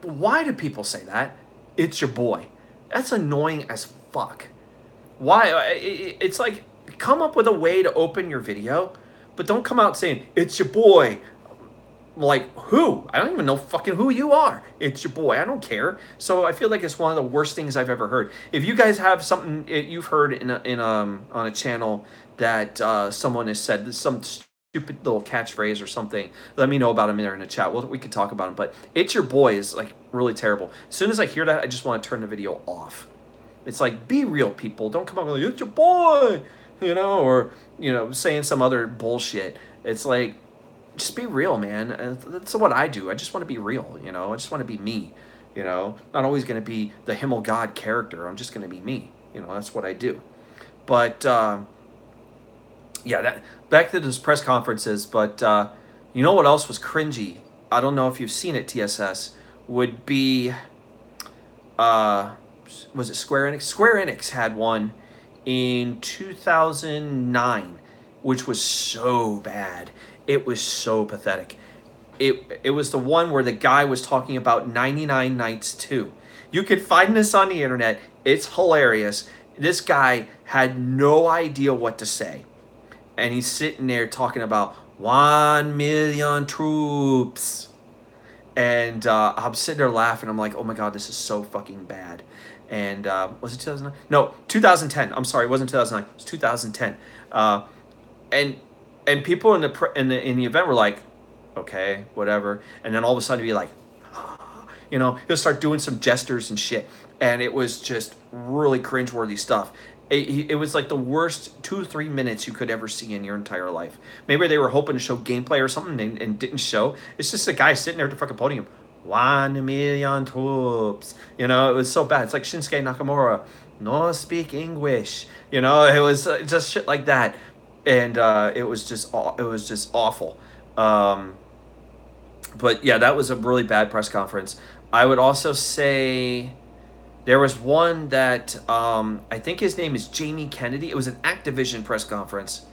Why do people say that? It's your boy. That's annoying as fuck. Why? It's like, come up with a way to open your video, but don't come out saying, it's your boy. Like, who? I don't even know fucking who you are. It's your boy. I don't care. So I feel like it's one of the worst things I've ever heard. If you guys have something you've heard on a channel that someone has said some stupid little catchphrase or something, let me know about them there in the chat. We could talk about them. But it's your boy is like really terrible. As soon as I hear that, I just want to turn the video off. It's like, be real, people. Don't come out like, it's your boy, or saying some other bullshit. It's like, just be real, man. That's what I do. I just want to be real, I just want to be me, Not always going to be the Himmelgod character. I'm just going to be me, That's what I do. But, yeah, back to those press conferences. But, you know what else was cringy? I don't know if you've seen it, TSS, would be, was it Square Enix? Square Enix had one in 2009, which was so bad. It was so pathetic. It was the one where the guy was talking about 99 Nights 2. You can find this on the internet. It's hilarious. This guy had no idea what to say. And he's sitting there talking about 1 million troops. And I'm sitting there laughing. I'm like, oh my God, this is so fucking bad. And was it 2009? No, 2010. I'm sorry, it wasn't 2009. It was 2010. And people in the event were like, okay, whatever. And then all of a sudden he'd be like, he'll start doing some gestures and shit. And it was just really cringeworthy stuff. It was like the worst 2 or 3 minutes you could ever see in your entire life. Maybe they were hoping to show gameplay or something and didn't show. It's just a guy sitting there at the fucking podium. 1 million troops. It was so bad. It's like Shinsuke Nakamura. No speak English. It was just shit like that. And it was just awful. But yeah, that was a really bad press conference. I would also say there was one that I think his name is Jamie Kennedy. It was an Activision press conference,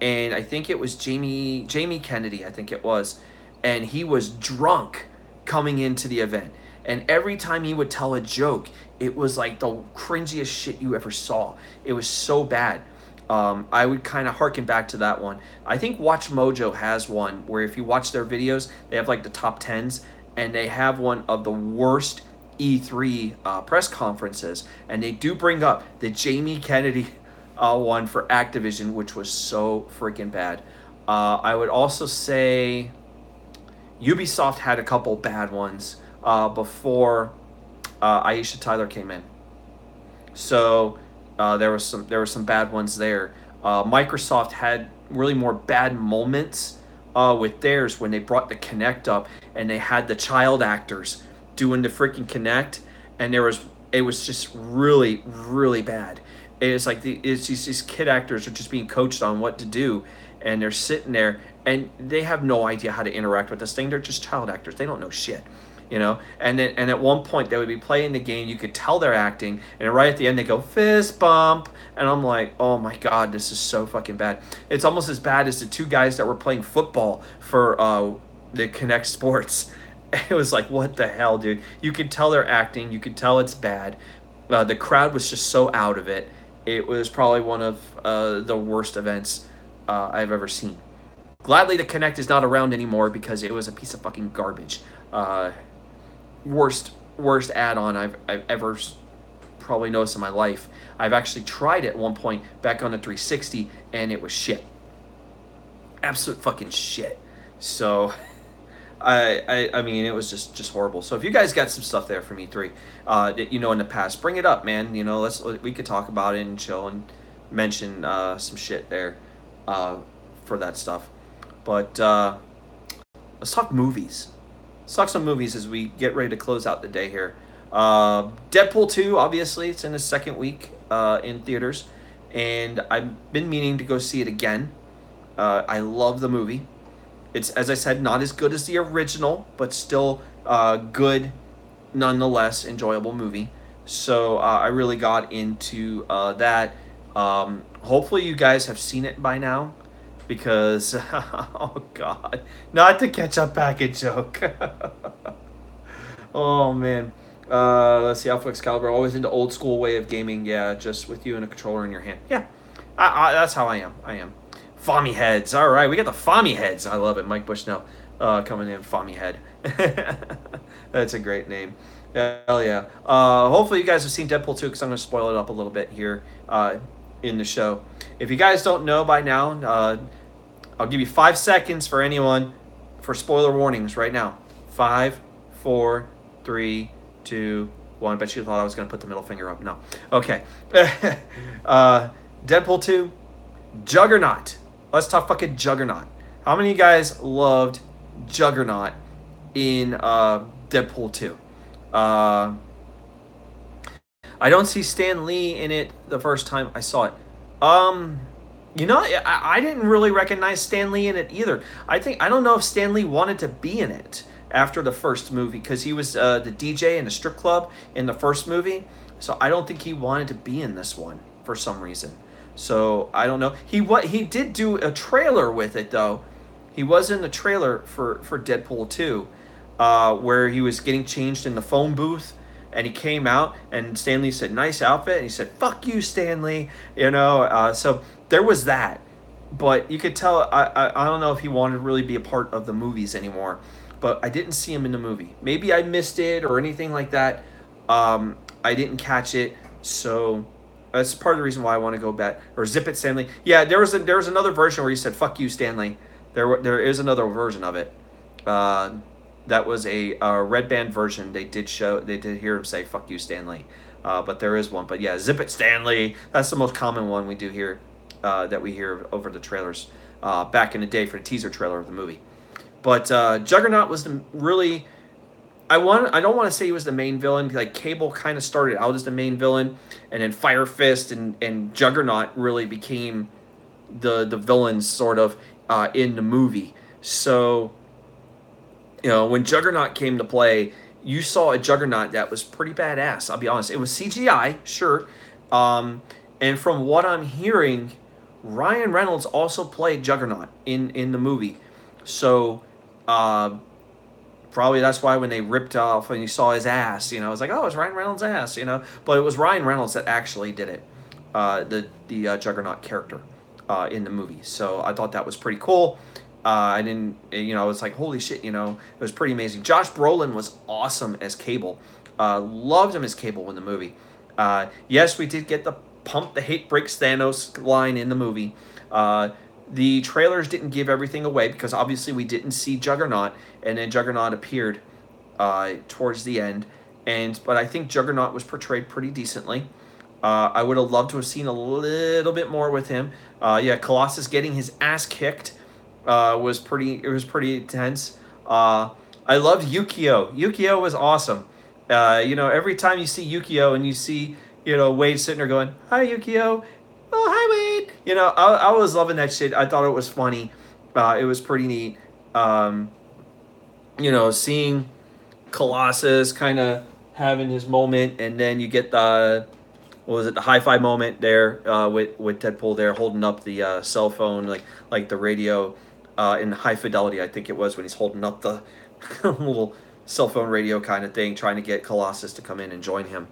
and I think it was Jamie Kennedy. I think it was, and he was drunk coming into the event. And every time he would tell a joke, it was like the cringiest shit you ever saw. It was so bad. I would kind of harken back to that one. I think Watch Mojo has one where if you watch their videos, they have like the top 10s, and they have one of the worst E3 press conferences. And they do bring up the Jamie Kennedy one for Activision, which was so freaking bad. I would also say Ubisoft had a couple bad ones before Aisha Tyler came in. So there were some bad ones there. Microsoft had really more bad moments with theirs when they brought the Kinect up and they had the child actors doing the freaking Kinect, and it was just really, really bad. It's like these kid actors are just being coached on what to do, and they're sitting there and they have no idea how to interact with this thing. They're just child actors. They don't know shit. And at one point they would be playing the game. You could tell they're acting, and right at the end they go fist bump, and I'm like, oh my God, this is so fucking bad. It's almost as bad as the 2 guys that were playing football for the Kinect Sports. It was like, what the hell, dude? You could tell they're acting. You could tell it's bad. The crowd was just so out of it. It was probably one of the worst events I've ever seen. Gladly the Kinect is not around anymore because it was a piece of fucking garbage. Worst add-on I've ever probably noticed in my life. I've actually tried it at one point back on the 360, and it was shit. Absolute fucking shit. So I mean, it was just horrible. So if you guys got some stuff there from E3 that in the past, bring it up, man. We could talk about it and chill and mention some shit there for that stuff. But let's talk movies. Let's talk some movies as we get ready to close out the day here. Deadpool 2, obviously, it's in the second week in theaters. and I've been meaning to go see it again. I love the movie. It's, as I said, not as good as the original, but still good, nonetheless, enjoyable movie. So I really got into that. Hopefully, you guys have seen it by now, because oh god, not the ketchup packet joke. Oh man. Let's see. Alpha Excalibur, always into old school way of gaming. Yeah, just with you and a controller in your hand. Yeah, that's how I am. I am. Fommy heads. All right, we got the Fommy heads. I love it. Mike Bushnell coming in. Fommy head. That's a great name. Hell yeah. Hopefully you guys have seen Deadpool 2, because I'm going to spoil it up a little bit here in the show. If you guys don't know by now, I'll give you 5 seconds for anyone for spoiler warnings right now. 5, 4, 3, 2, 1. I bet you thought I was going to put the middle finger up. No. Okay. Deadpool 2, Juggernaut. Let's talk fucking Juggernaut. How many of you guys loved Juggernaut in Deadpool 2? I don't see Stan Lee in it the first time I saw it. You know, I didn't really recognize Stan Lee in it either. I don't know if Stan Lee wanted to be in it after the first movie, because he was the DJ in the strip club in the first movie. So I don't think he wanted to be in this one for some reason. So I don't know. He did do a trailer with it though. He was in the trailer for Deadpool 2, where he was getting changed in the phone booth, and he came out and Stan Lee said, "Nice outfit," and he said, "Fuck you, Stan Lee." You know, so there was that. But you could tell, I don't know if he wanted to really be a part of the movies anymore. But I didn't see him in the movie. Maybe I missed it or anything like that. I didn't catch it, so that's part of the reason why I want to go back. Or Zip It Stanley. Yeah, there was another version where he said "fuck you, Stanley." There is another version of it. That was a Red Band version. They did hear him say "fuck you, Stanley." But there is one. But yeah, Zip It Stanley. That's the most common one we do here. That we hear over the trailers back in the day for the teaser trailer of the movie. But Juggernaut was really. I don't want to say he was the main villain. Like Cable kind of started out as the main villain, and then Fire Fist and Juggernaut really became the villains sort of in the movie. So, you know, when Juggernaut came to play, you saw a Juggernaut that was pretty badass. I'll be honest. It was CGI, sure, and from what I'm hearing, Ryan Reynolds also played Juggernaut in the movie. So. Probably that's why when they ripped off and you saw his ass, you know, I was like, oh, it's Ryan Reynolds' ass, you know. But it was Ryan Reynolds that actually did it, the Juggernaut character in the movie. So I thought that was pretty cool. I didn't, you know, I was like, holy shit, you know, it was pretty amazing. Josh Brolin was awesome as Cable. Loved him as Cable in the movie. Yes, we did get the pump the hate breaks Thanos line in the movie. The trailers didn't give everything away because obviously we didn't see Juggernaut, and then Juggernaut appeared towards the end. But I think Juggernaut was portrayed pretty decently. I would have loved to have seen a little bit more with him. Yeah, Colossus getting his ass kicked was pretty intense. I loved Yukio. Yukio was awesome. You know, every time you see Yukio and you see, you know, Wade sitting there going, "Hi, Yukio." "Oh, hi, Wade." You know, I was loving that shit. I thought it was funny. It was pretty neat. You know, seeing Colossus kind of having his moment, and then you get the high-five moment there with Deadpool there holding up the cell phone, like the radio in high fidelity, I think it was, when he's holding up the little cell phone radio kind of thing, trying to get Colossus to come in and join him.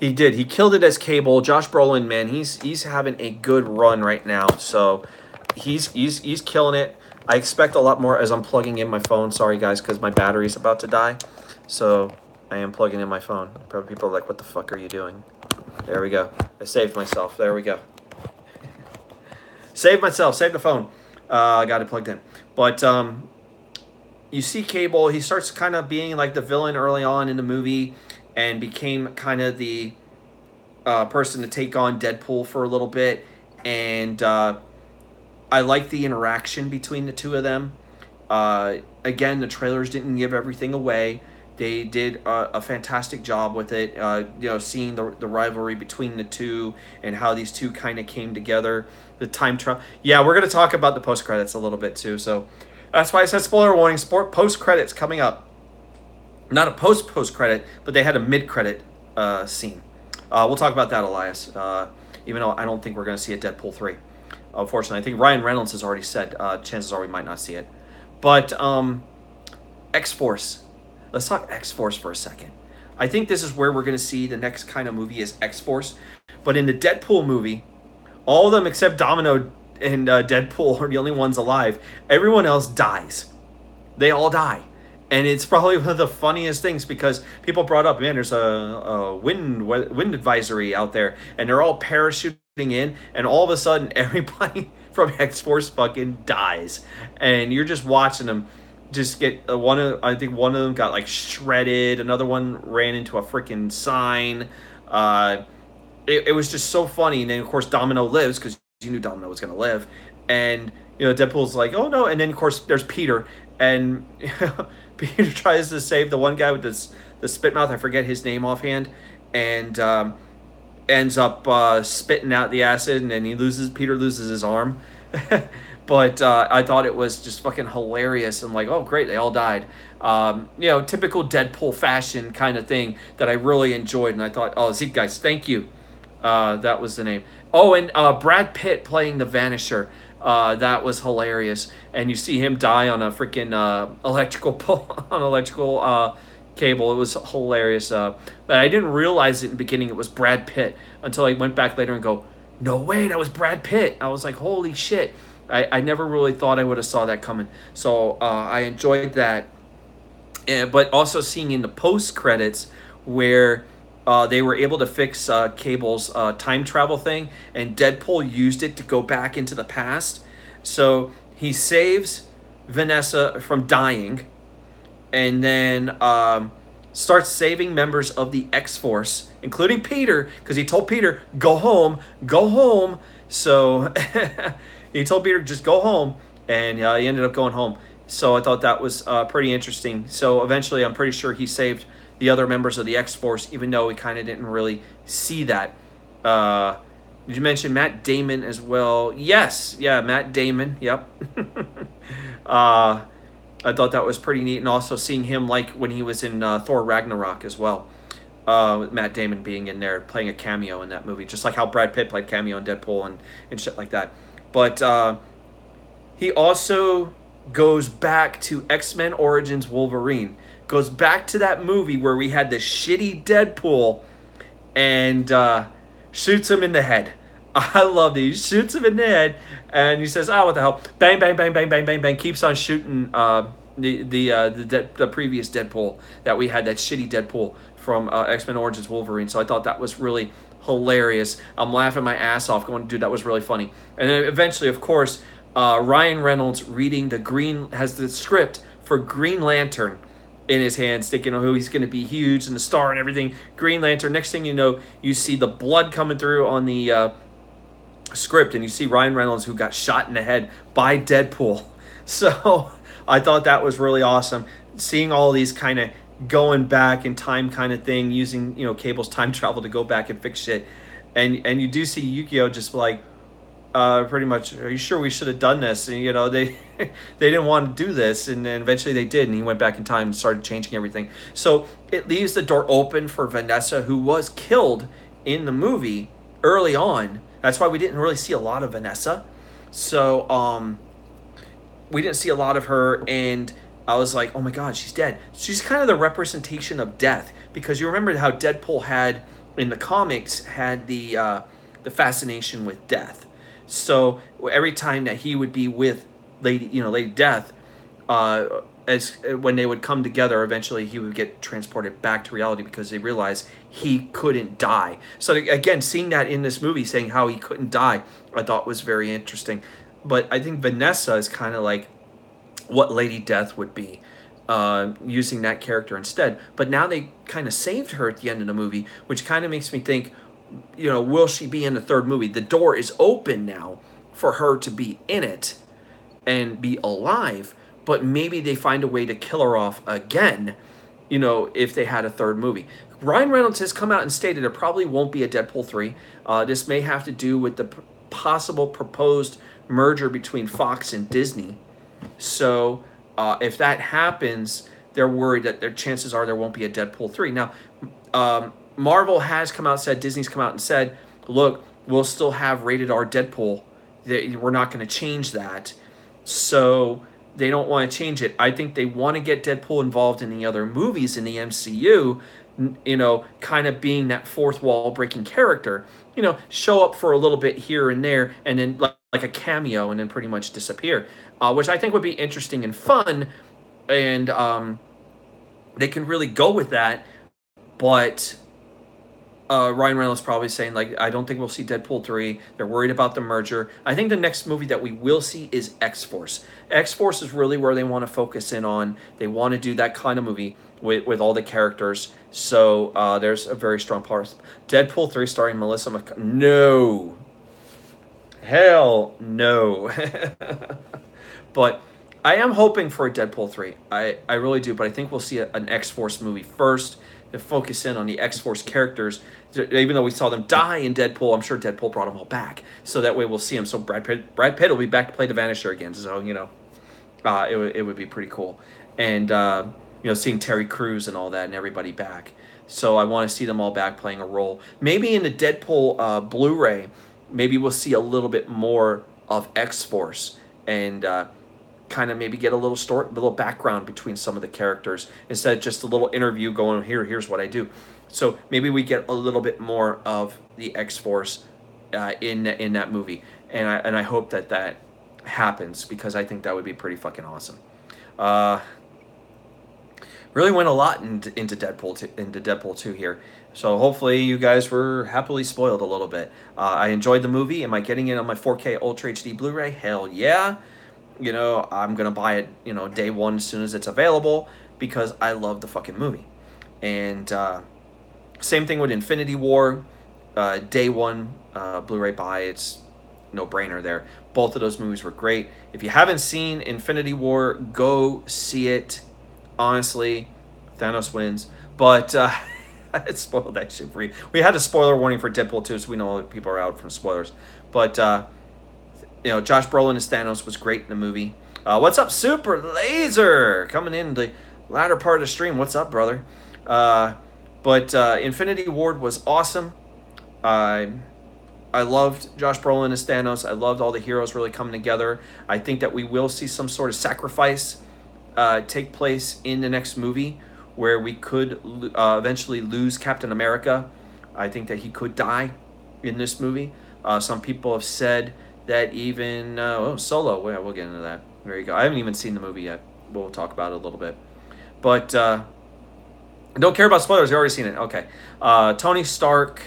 He did. He killed it as Cable. Josh Brolin, man, he's having a good run right now. So he's killing it. I expect a lot more as I'm plugging in my phone. Sorry, guys, because my battery's about to die. So I am plugging in my phone. Probably people are like, what the fuck are you doing? There we go. I saved myself. There we go. Saved myself. Saved the phone. I got it plugged in. But you see Cable. He starts kind of being like the villain early on in the movie, and became kind of the person to take on Deadpool for a little bit. And I like the interaction between the two of them. Again, the trailers didn't give everything away. They did a fantastic job with it. Seeing the rivalry between the two and how these two kind of came together. The time trial. Yeah, we're gonna talk about the post credits a little bit too. So that's why I said spoiler warning. Sport post credits coming up. Not a post credit, but they had a mid credit scene. We'll talk about that, Elias. Even though I don't think we're gonna see a Deadpool 3. Unfortunately, I think Ryan Reynolds has already said chances are we might not see it. But X Force. Let's talk X Force for a second. I think this is where we're going to see the next kind of movie is X Force. But in the Deadpool movie, all of them except Domino and Deadpool are the only ones alive. Everyone else dies. They all die. And it's probably one of the funniest things because people brought up, man, there's a wind advisory out there, and they're all parachuting in, and all of a sudden everybody from X Force fucking dies, and you're just watching them just get I think one of them got like shredded, another one ran into a freaking sign. It was just so funny, and then of course Domino lives because you knew Domino was gonna live, and Deadpool's like, oh no, and then of course there's Peter, and Peter tries to save the one guy with the spit mouth. I forget his name offhand, and ends up spitting out the acid, and then Peter loses his arm. But I thought it was just fucking hilarious. And like, oh great, they all died. Typical Deadpool fashion kind of thing that I really enjoyed. And I thought, oh, Zeke guys, thank you. That was the name. Oh, and Brad Pitt playing the Vanisher. That was hilarious. And you see him die on a freaking electrical cable. It was hilarious. But I didn't realize it in the beginning it was Brad Pitt until I went back later and go, no way, that was Brad Pitt. I was like, holy shit. I never really thought I would have saw that coming. So I enjoyed that. But also seeing in the post credits where they were able to fix Cable's time travel thing, and Deadpool used it to go back into the past. So he saves Vanessa from dying, and then starts saving members of the X-Force, including Peter, because he told Peter, go home, go home. So he told Peter, just go home, and he ended up going home. So I thought that was pretty interesting. So eventually I'm pretty sure he saved the other members of the X-Force, even though we kind of didn't really see that. Did you mention Matt Damon as well? Yes. Yeah, Matt Damon. Yep. I thought that was pretty neat. And also seeing him like when he was in Thor Ragnarok as well. With Matt Damon being in there, playing a cameo in that movie. Just like how Brad Pitt played cameo in Deadpool and shit like that. But he also goes back to X-Men Origins Wolverine. Goes back to that movie where we had the shitty Deadpool and shoots him in the head. I love it. He shoots him in the head and he says, oh, what the hell. Bang, bang, bang, bang, bang, bang, bang. Keeps on shooting the previous Deadpool that we had, that shitty Deadpool from X-Men Origins Wolverine. So I thought that was really hilarious. I'm laughing my ass off going, dude, that was really funny. And then eventually, of course, Ryan Reynolds has the script for Green Lantern in his hands, thinking, oh, he's going to be huge and the star and everything. Green Lantern. Next thing you know, you see the blood coming through on the script, and you see Ryan Reynolds, who got shot in the head by Deadpool. So I thought that was really awesome. Seeing all these kind of going back in time kind of thing, using Cable's time travel to go back and fix shit, and you do see Yukio just like pretty much, are you sure we should have done this? And they they didn't want to do this, and then eventually they did, and he went back in time and started changing everything. So it leaves the door open for Vanessa, who was killed in the movie early on. That's why we didn't really see a lot of Vanessa. So we didn't see a lot of her, and I was like, oh my god, she's dead. She's kind of the representation of death, because you remember how Deadpool had in the comics had the fascination with death. So every time that he would be with Lady Death, as when they would come together, eventually he would get transported back to reality because they realized he couldn't die. So again, seeing that in this movie, saying how he couldn't die, I thought was very interesting. But I think Vanessa is kind of like what Lady Death would be, using that character instead. But now they kind of saved her at the end of the movie, which kind of makes me think, will she be in the third movie? The door is open now for her to be in it and be alive, but maybe they find a way to kill her off again, if they had a third movie. Ryan Reynolds has come out and stated there probably won't be a Deadpool 3. This may have to do with the possible proposed merger between Fox and Disney. So if that happens, they're worried that their chances are there won't be a Deadpool 3. Now, Marvel has come out and said, Disney's come out and said, look, we'll still have rated R Deadpool. We're not going to change that. So they don't want to change it. I think they want to get Deadpool involved in the other movies in the MCU, kind of being that fourth wall breaking character, show up for a little bit here and there, and then like a cameo, and then pretty much disappear, which I think would be interesting and fun. And they can really go with that. But Ryan Reynolds probably saying, like, I don't think we'll see Deadpool 3. They're worried about the merger. I think the next movie that we will see is X-Force. X-Force is really where they want to focus in on. They want to do that kind of movie with all the characters. So there's a very strong part. Deadpool 3 starring Melissa McCarthy. No. Hell no. But I am hoping for a Deadpool 3. I really do. But I think we'll see an X-Force movie first to focus in on the X-Force characters. Even though we saw them die in Deadpool, I'm sure Deadpool brought them all back. So that way we'll see them. So Brad Pitt will be back to play the Vanisher again. So, it would be pretty cool. And, seeing Terry Crews and all that and everybody back. So I want to see them all back playing a role. Maybe in the Deadpool Blu-ray, maybe we'll see a little bit more of X-Force and kind of maybe get a little background between some of the characters instead of just a little interview going, here's what I do. So maybe we get a little bit more of the X-Force in that movie. And I hope that happens, because I think that would be pretty fucking awesome. Really went a lot into Deadpool 2 here. So hopefully you guys were happily spoiled a little bit. I enjoyed the movie. Am I getting it on my 4K Ultra HD Blu-ray? Hell yeah. I'm going to buy it, day one as soon as it's available, because I love the fucking movie. And same thing with Infinity War. Day one Blu-ray buy. It's no-brainer there. Both of those movies were great. If you haven't seen Infinity War, go see it. Honestly, Thanos wins. But I spoiled that shit for you. We had a spoiler warning for Deadpool 2, so we know people are out from spoilers. But, Josh Brolin as Thanos was great in the movie. What's up, Super Laser? Coming in the latter part of the stream. What's up, brother? But Infinity War was awesome. I loved Josh Brolin as Thanos. I loved all the heroes really coming together. I think that we will see some sort of sacrifice take place in the next movie, where we could eventually lose Captain America. I think that he could die in this movie. Some people have said that even Solo. Well, we'll get into that. There you go. I haven't even seen the movie yet. We'll talk about it a little bit. But don't care about spoilers. You've already seen it. Okay. Tony Stark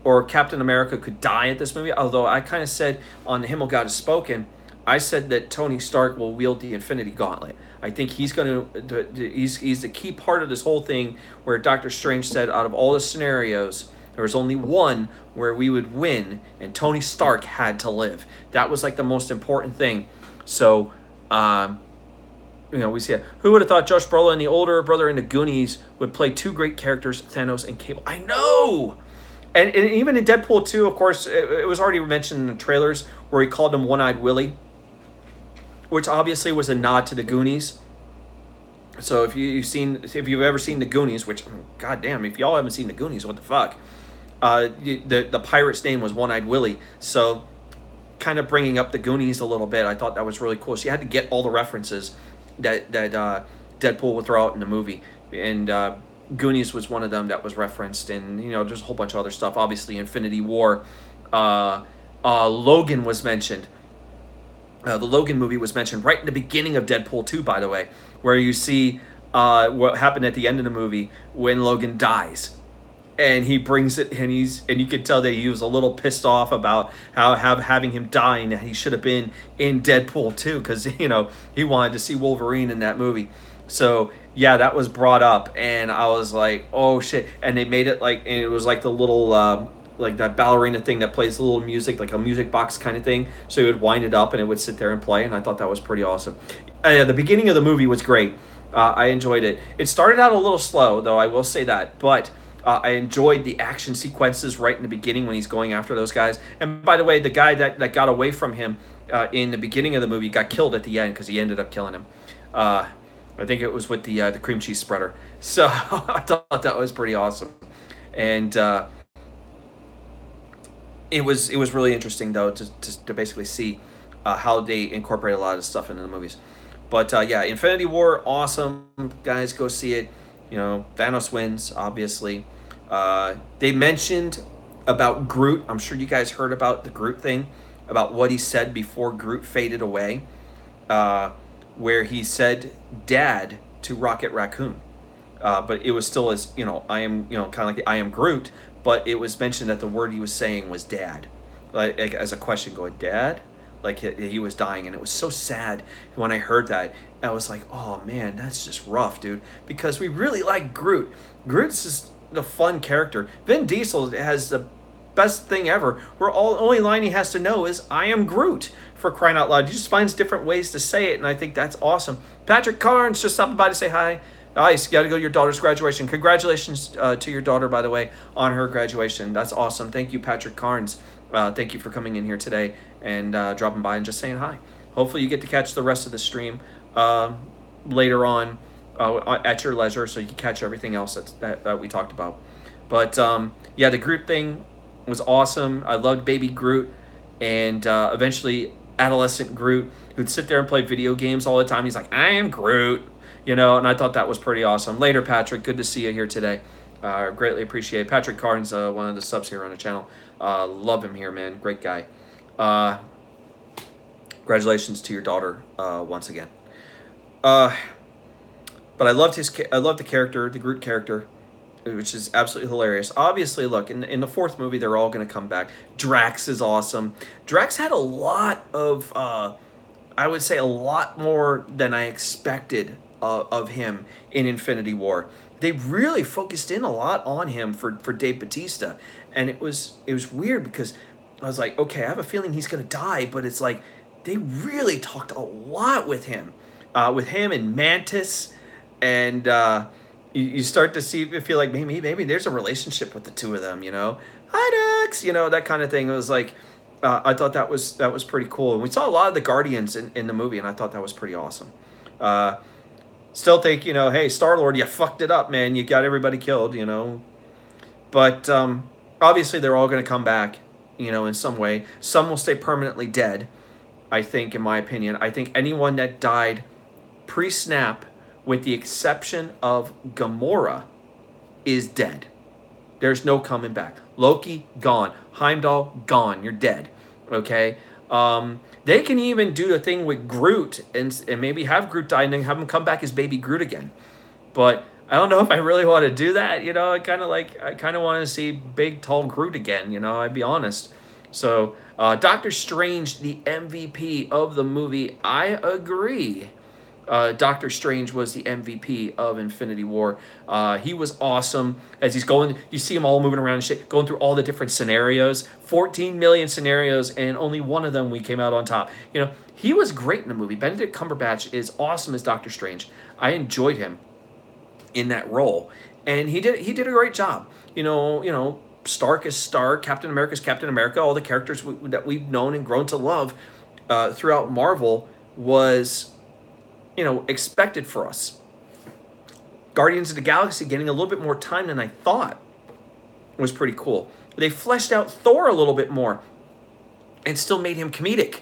or Captain America could die at this movie. Although I kind of said on Himmelgod Has Spoken, I said that Tony Stark will wield the Infinity Gauntlet. I think he's going to. He's the key part of this whole thing. Where Doctor Strange said, out of all the scenarios, there was only one where we would win, and Tony Stark had to live. That was like the most important thing. So, we see it. Who would have thought Josh Brolin, the older brother in the Goonies, would play two great characters, Thanos and Cable? I know! And even in Deadpool 2, of course, it was already mentioned in the trailers where he called him One-Eyed Willie, which obviously was a nod to the Goonies. So if you've ever seen the Goonies, which, goddamn, if y'all haven't seen the Goonies, what the fuck? The pirate's name was One-Eyed Willie. So kind of bringing up the Goonies a little bit, I thought that was really cool. So you had to get all the references that Deadpool would throw out in the movie. And Goonies was one of them that was referenced. And, there's a whole bunch of other stuff. Obviously, Infinity War. Logan was mentioned. The Logan movie was mentioned right in the beginning of Deadpool 2, by the way, where you see what happened at the end of the movie when Logan dies. And he brings it, and you could tell that he was a little pissed off about having him die, and that he should have been in Deadpool 2, because, he wanted to see Wolverine in that movie. So, yeah, that was brought up, and I was like, oh, shit. And they made it and it was like the little... like that ballerina thing that plays a little music, like a music box kind of thing. So he would wind it up and it would sit there and play, and I thought that was pretty awesome. The beginning of the movie was great. I enjoyed it. It started out a little slow, though, I will say that, but I enjoyed the action sequences right in the beginning when he's going after those guys. And by the way, the guy that got away from him in the beginning of the movie got killed at the end because he ended up killing him. I think it was with the cream cheese spreader. So I thought that was pretty awesome, and it was really interesting though to basically see how they incorporate a lot of stuff into the movies. But yeah, Infinity War, awesome, guys, go see it. You know, Thanos wins, obviously. They mentioned about Groot. I'm sure you guys heard about the Groot thing, about what he said before Groot faded away, where he said "Dad" to Rocket Raccoon. But it was still as, I am, kind of like I am Groot, but it was mentioned that the word he was saying was "Dad," like as a question, going "Dad," like he was dying, and it was so sad when I heard that. I was like, oh man, that's just rough, dude, because we really like Groot. Groot's just the fun character. Vin Diesel has the best thing ever, where only line he has to know is "I am Groot," for crying out loud. He just finds different ways to say it, and I think that's awesome. Patrick Carnes just stopped by to say hi. Nice, got to go to your daughter's graduation. Congratulations to your daughter, by the way, on her graduation. That's awesome. Thank you, Patrick Carnes. Thank you for coming in here today and dropping by and just saying hi. Hopefully you get to catch the rest of the stream later on at your leisure, so you can catch everything else that we talked about. But yeah, the Groot thing was awesome. I loved baby Groot, and eventually adolescent Groot, who'd sit there and play video games all the time. He's like, "I am Groot." And I thought that was pretty awesome. Later, Patrick, good to see you here today. Greatly appreciate it. Patrick Carnes, one of the subs here on the channel. Love him here, man. Great guy. Congratulations to your daughter once again. But I loved the character, the Groot character, which is absolutely hilarious. Obviously, look, in the fourth movie, they're all going to come back. Drax is awesome. Drax had a lot of, I would say, a lot more than I expected of him in Infinity War. They really focused in a lot on him for Dave Bautista, and it was weird because I was like, okay, I have a feeling he's gonna die, but it's like they really talked a lot with him and Mantis, and you start to feel like maybe there's a relationship with the two of them, Hi Dex, that kind of thing. It was like I thought that was pretty cool, and we saw a lot of the Guardians in the movie, and I thought that was pretty awesome. Still think, hey, Star-Lord, you fucked it up, man. You got everybody killed, But obviously they're all going to come back, in some way. Some will stay permanently dead, I think, in my opinion. I think anyone that died pre-snap, with the exception of Gamora, is dead. There's no coming back. Loki, gone. Heimdall, gone. You're dead. Okay? They can even do a thing with Groot and maybe have Groot die and then have him come back as baby Groot again. But I don't know if I really want to do that. I kind of want to see big, tall Groot again. I'd be honest. So Doctor Strange, the MVP of the movie, I agree. Doctor Strange was the MVP of Infinity War. He was awesome as he's going. You see him all moving around and shit, going through all the different scenarios. 14 million scenarios, and only one of them we came out on top. He was great in the movie. Benedict Cumberbatch is awesome as Doctor Strange. I enjoyed him in that role, and he did a great job. Stark is Stark, Captain America is Captain America. All the characters that we've known and grown to love throughout Marvel was, expected for us. Guardians of the Galaxy getting a little bit more time than I thought was pretty cool. They fleshed out Thor a little bit more and still made him comedic,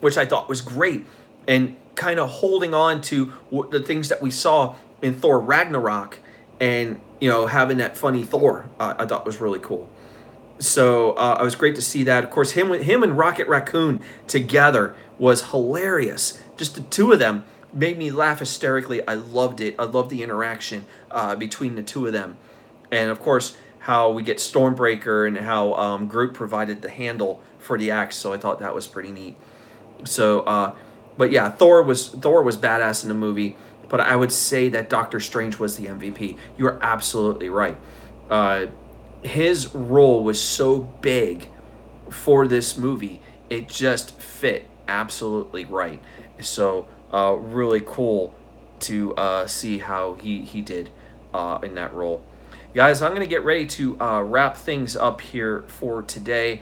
which I thought was great. And kind of holding on to the things that we saw in Thor Ragnarok and, having that funny Thor, I thought was really cool. So it was great to see that. Of course, him and Rocket Raccoon together was hilarious. Just the two of them made me laugh hysterically. I loved it. I loved the interaction between the two of them. And, of course, how we get Stormbreaker and how Groot provided the handle for the axe. So I thought that was pretty neat. So, but yeah, Thor was badass in the movie. But I would say that Doctor Strange was the MVP. You are absolutely right. His role was so big for this movie. It just fit absolutely right. So really cool to see how he did in that role. Guys, I'm going to get ready to wrap things up here for today.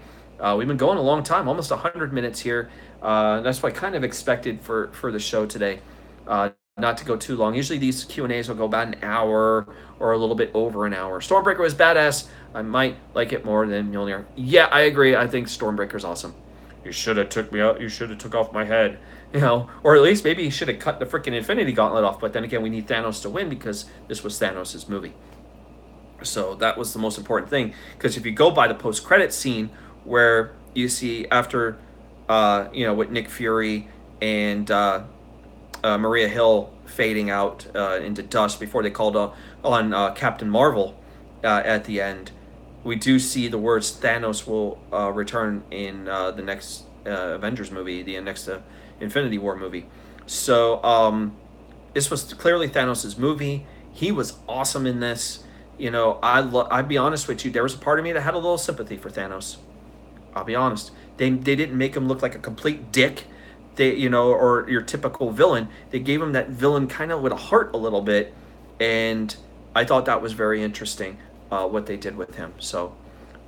We've been going a long time, almost 100 minutes here. That's what I kind of expected for the show today. Not to go too long. Usually these Q&As will go about an hour or a little bit over an hour. Stormbreaker was badass. I might like it more than Mjolnir. Yeah, I agree. I think Stormbreaker's awesome. You should have took me out. You should have took off my head. Or at least maybe he should have cut the freaking Infinity Gauntlet off. But then again, we need Thanos to win because this was Thanos' movie. So that was the most important thing. Because if you go by the post-credit scene where you see after, with Nick Fury and Maria Hill fading out into dust before they called on Captain Marvel at the end, we do see the words Thanos will return in the next Avengers movie, the next Infinity War movie. So this was clearly Thanos' movie. He was awesome in this. I'd be honest with you. There was a part of me that had a little sympathy for Thanos. I'll be honest. They didn't make him look like a complete dick. Or your typical villain. They gave him that villain kind of with a heart a little bit, and I thought that was very interesting what they did with him. So,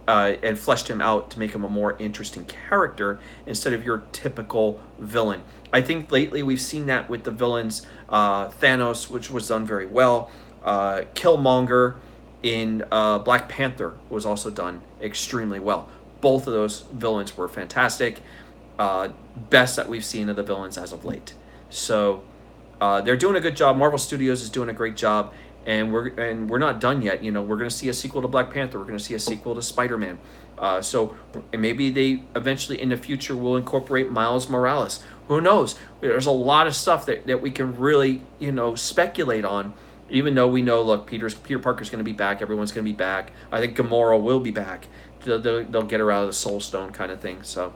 and fleshed him out to make him a more interesting character instead of your typical villain. I think lately we've seen that with the villains. Thanos, which was done very well. Killmonger in Black Panther was also done extremely well. Both of those villains were fantastic. Best that we've seen of the villains as of late. So they're doing a good job. Marvel Studios is doing a great job, and we're not done yet. We're going to see a sequel to Black Panther. We're going to see a sequel to Spider-Man. So maybe they eventually in the future will incorporate Miles Morales. Who knows? There's a lot of stuff that we can really speculate on. Even though we know, look, Peter Parker's going to be back. Everyone's going to be back. I think Gamora will be back. They'll get her out of the Soul Stone kind of thing. So.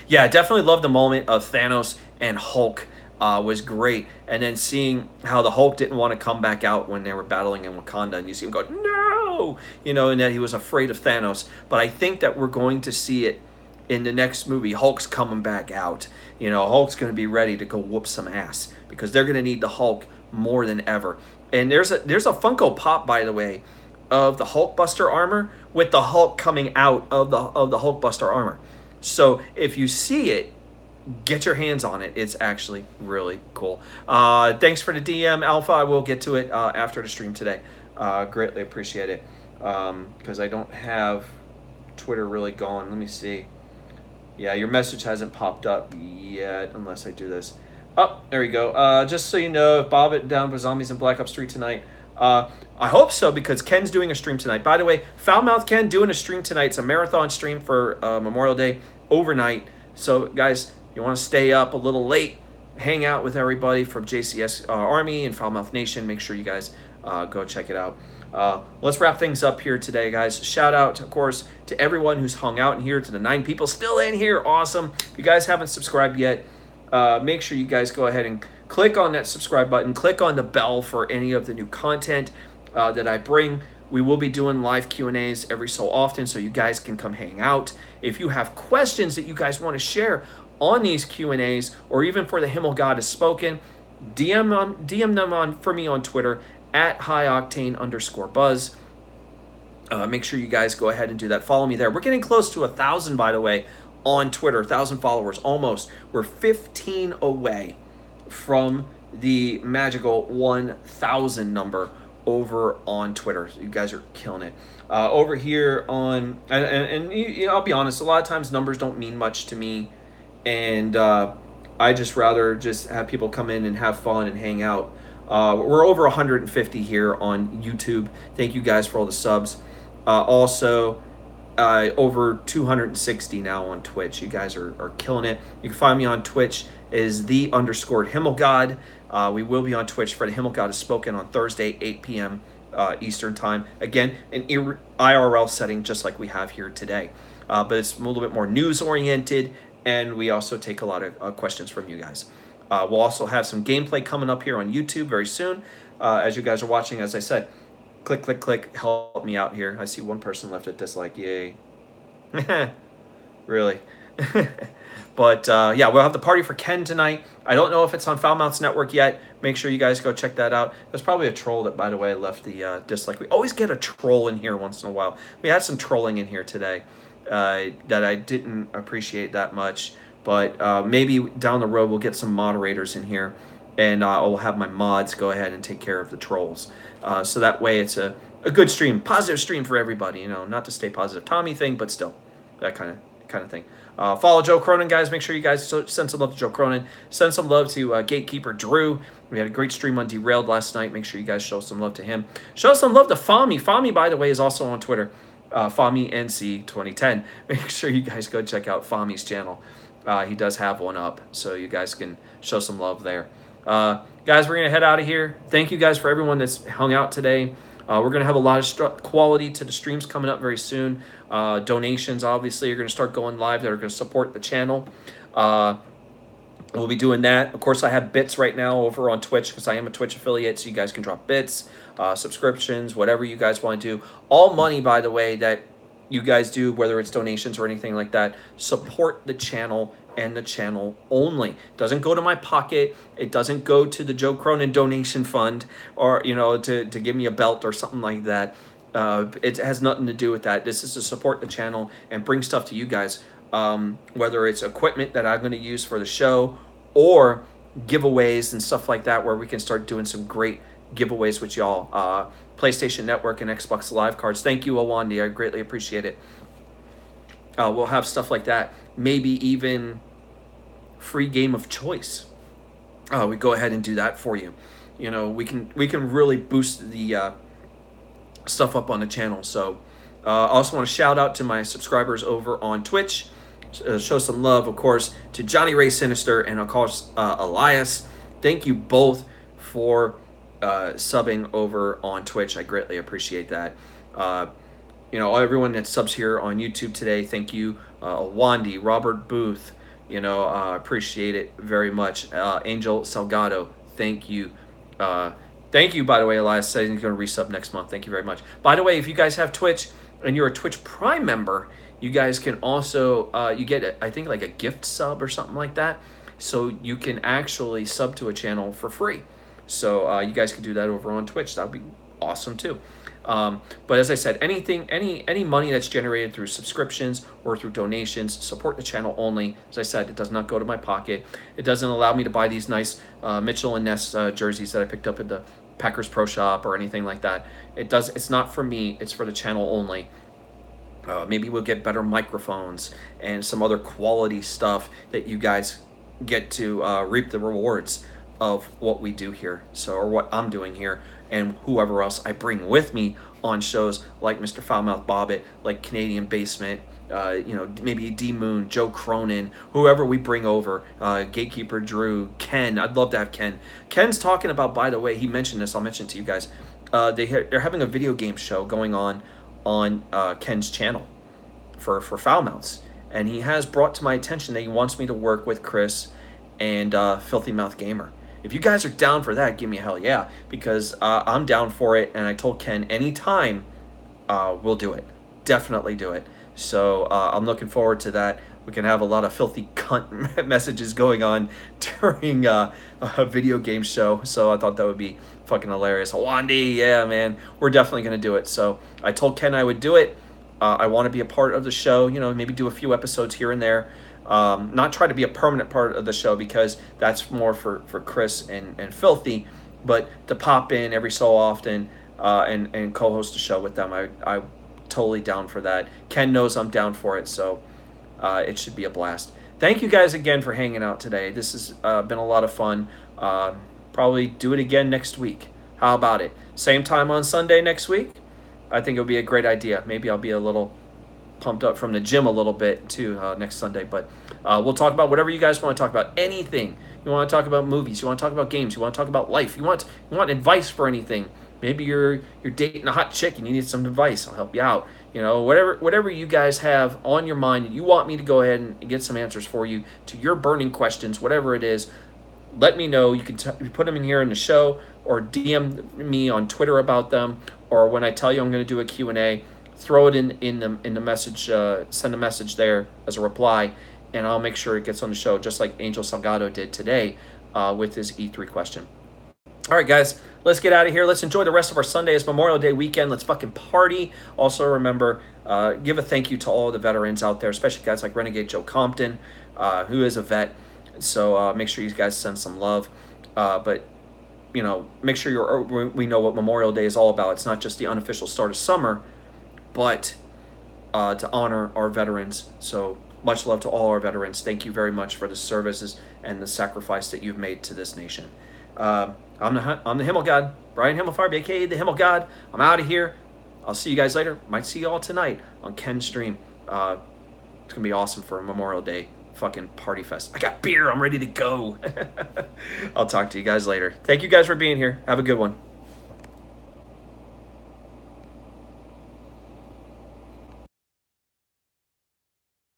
Definitely loved the moment of Thanos and Hulk was great. And then seeing how the Hulk didn't want to come back out when they were battling in Wakanda, and you see him go, no, and that he was afraid of Thanos. But I think that we're going to see it in the next movie. Hulk's coming back out. Hulk's going to be ready to go whoop some ass because they're going to need the Hulk more than ever. And there's a Funko Pop, by the way, of the Hulkbuster armor with the Hulk coming out of the Hulkbuster armor. So if you see it, get your hands on it. It's actually really cool. Thanks for the DM, Alpha. I will get to it after the stream today. Greatly appreciate it. Because I don't have Twitter really going. Let me see. Yeah, your message hasn't popped up yet unless I do this. Oh, there we go. Just so you know, if Bob it down for Zombies in Black Ops 3 tonight. I hope so because Ken's doing a stream tonight. By the way, Foulmouth Ken doing a stream tonight. It's a marathon stream for Memorial Day overnight. So, guys, you want to stay up a little late, hang out with everybody from JCS Army and Foulmouth Nation. Make sure you guys go check it out. Let's wrap things up here today, guys. Shout out, of course, to everyone who's hung out in here, to the 9 people still in here. Awesome. If you guys haven't subscribed yet, make sure you guys go ahead and click on that subscribe button. Click on the bell for any of the new content that I bring. We will be doing live Q&As every so often, so you guys can come hang out. If you have questions that you guys want to share on these Q&As, or even for the Himmelgod has spoken, DM them for me on Twitter at highoctane_buzz. Make sure you guys go ahead and do that. Follow me there. We're getting close to 1,000, by the way, on Twitter. 1,000 followers, almost. We're 15 away from the magical 1,000 number over on Twitter. You guys are killing it. Over here on, and I'll be honest, a lot of times numbers don't mean much to me, and I just rather just have people come in and have fun and hang out. We're over 150 here on YouTube. Thank you guys for all the subs. Also, over 260 now on Twitch. You guys are killing it. You can find me on Twitch as _Himmelgod. We will be on Twitch for the Himmelgod has spoken on Thursday, 8 p.m. Eastern time. Again, an IRL setting just like we have here today. But it's a little bit more news-oriented, and we also take a lot of questions from you guys. We'll also have some gameplay coming up here on YouTube very soon. As you guys are watching, as I said, click, click, click, help me out here. I see one person left a dislike. Yay. Really. But yeah, we'll have the party for Ken tonight. I don't know if it's on Foulmouth's network yet. Make sure you guys go check that out. There's probably a troll that, by the way, left the dislike. We always get a troll in here once in a while. We had some trolling in here today that I didn't appreciate that much. But maybe down the road we'll get some moderators in here, and I'll have my mods go ahead and take care of the trolls. So that way it's a good stream, positive stream for everybody. You know, not to stay positive Tommy thing, but still that kind of thing. Follow Joe Cronin, guys. Make sure you guys send some love to Joe Cronin. Send some love to Gatekeeper Drew. We had a great stream on Derailed last night. Make sure you guys show some love to him. Show some love to Fommy. Fommy, by the way, is also on Twitter. Fommy NC 2010. Make sure you guys go check out Fommy's channel. He does have one up, so you guys can show some love there. Guys, we're going to head out of here. Thank you guys for everyone that's hung out today. We're going to have a lot of quality to the streams coming up very soon. Donations, obviously, are going to start going live that are going to support the channel. We'll be doing that. Of course, I have bits right now over on Twitch because I am a Twitch affiliate, so you guys can drop bits, subscriptions, whatever you guys want to do. All money, by the way, that you guys do, whether it's donations or anything like that, support the channel and the channel only. It doesn't go to my pocket. It doesn't go to the Joe Cronin donation fund or, you know, to give me a belt or something like that. It has nothing to do with that. This is to support the channel and bring stuff to you guys, whether it's equipment that I'm going to use for the show or giveaways and stuff like that, where we can start doing some great giveaways with y'all. PlayStation Network and Xbox Live cards. Thank you, Awandi. I greatly appreciate it. We'll have stuff like that. Maybe even free game of choice. We go ahead and do that for you. You know, we can really boost the stuff up on the channel. So I also want to shout out to my subscribers over on Twitch. Show some love, of course, to Johnny Ray Sinister and, of course, Elias. Thank you both for subbing over on Twitch. I greatly appreciate that. You know, everyone that subs here on YouTube today, thank you. Wandi, Robert Booth, you know, appreciate it very much. Angel Salgado, thank you. Thank you, by the way, Elias said he's going to resub next month. Thank you very much. By the way, if you guys have Twitch and you're a Twitch Prime member, you guys can also, you get, I think, like a gift sub or something like that. So you can actually sub to a channel for free. So you guys can do that over on Twitch. That would be awesome too. But as I said, any money that's generated through subscriptions or through donations, support the channel only. As I said, it does not go to my pocket. It doesn't allow me to buy these nice Mitchell and Ness jerseys that I picked up at the Packers Pro Shop or anything like that. It's not for me. It's for the channel only. Maybe we'll get better microphones and some other quality stuff that you guys get to reap the rewards of what we do here. So, or what I'm doing here, and whoever else I bring with me on shows like Mr. Foulmouth Bobbit, like Canadian Basement, you know, maybe D Moon, Joe Cronin, whoever we bring over, Gatekeeper Drew, Ken. I'd love to have Ken. Ken's talking about, by the way, he mentioned this, I'll mention it to you guys. They're having a video game show going on Ken's channel for Foulmouths. And he has brought to my attention that he wants me to work with Chris and Filthy Mouth Gamer. If you guys are down for that, give me a hell yeah, because I'm down for it, and I told Ken anytime we'll do it. Definitely do it. So I'm looking forward to that. We can have a lot of filthy cunt messages going on during a video game show. So I thought that would be fucking hilarious. Wandi, yeah, man, we're definitely going to do it. So I told Ken I would do it. I want to be a part of the show, you know, maybe do a few episodes here and there. Not try to be a permanent part of the show, because that's more for Chris and Filthy, but to pop in every so often and co-host a show with them, I'm totally down for that. Ken knows I'm down for it, so it should be a blast. Thank you guys again for hanging out today. This has been a lot of fun. Probably do it again next week. How about it? Same time on Sunday next week? I think it would be a great idea. Maybe I'll be a little pumped up from the gym a little bit too next Sunday, but we'll talk about whatever you guys want to talk about. Anything you want to talk about, movies, you want to talk about games, you want to talk about life, you want advice for anything. Maybe you're dating a hot chick and you need some advice. I'll help you out. You know, whatever you guys have on your mind, you want me to go ahead and get some answers for you to your burning questions, whatever it is. Let me know. You can put them in here in the show, or DM me on Twitter about them, or when I tell you I'm going to do a Q&A, throw it in the message, send a message there as a reply, and I'll make sure it gets on the show, just like Angel Salgado did today with his E3 question. All right, guys, let's get out of here. Let's enjoy the rest of our Sunday. It's Memorial Day weekend. Let's fucking party. Also, remember, give a thank you to all the veterans out there, especially guys like Renegade Joe Compton, who is a vet. So make sure you guys send some love. But, you know, make sure we know what Memorial Day is all about. It's not just the unofficial start of summer, but to honor our veterans. So much love to all our veterans. Thank you very much for the services and the sacrifice that you've made to this nation. I'm the Himmelgod, Brian Himmelfarb, aka the Himmelgod. I'm out of here. I'll see you guys later. Might see you all tonight on Ken's stream. It's gonna be awesome for a Memorial Day fucking party fest. I got beer. I'm ready to go. I'll talk to you guys later. Thank you guys for being here. Have a good one.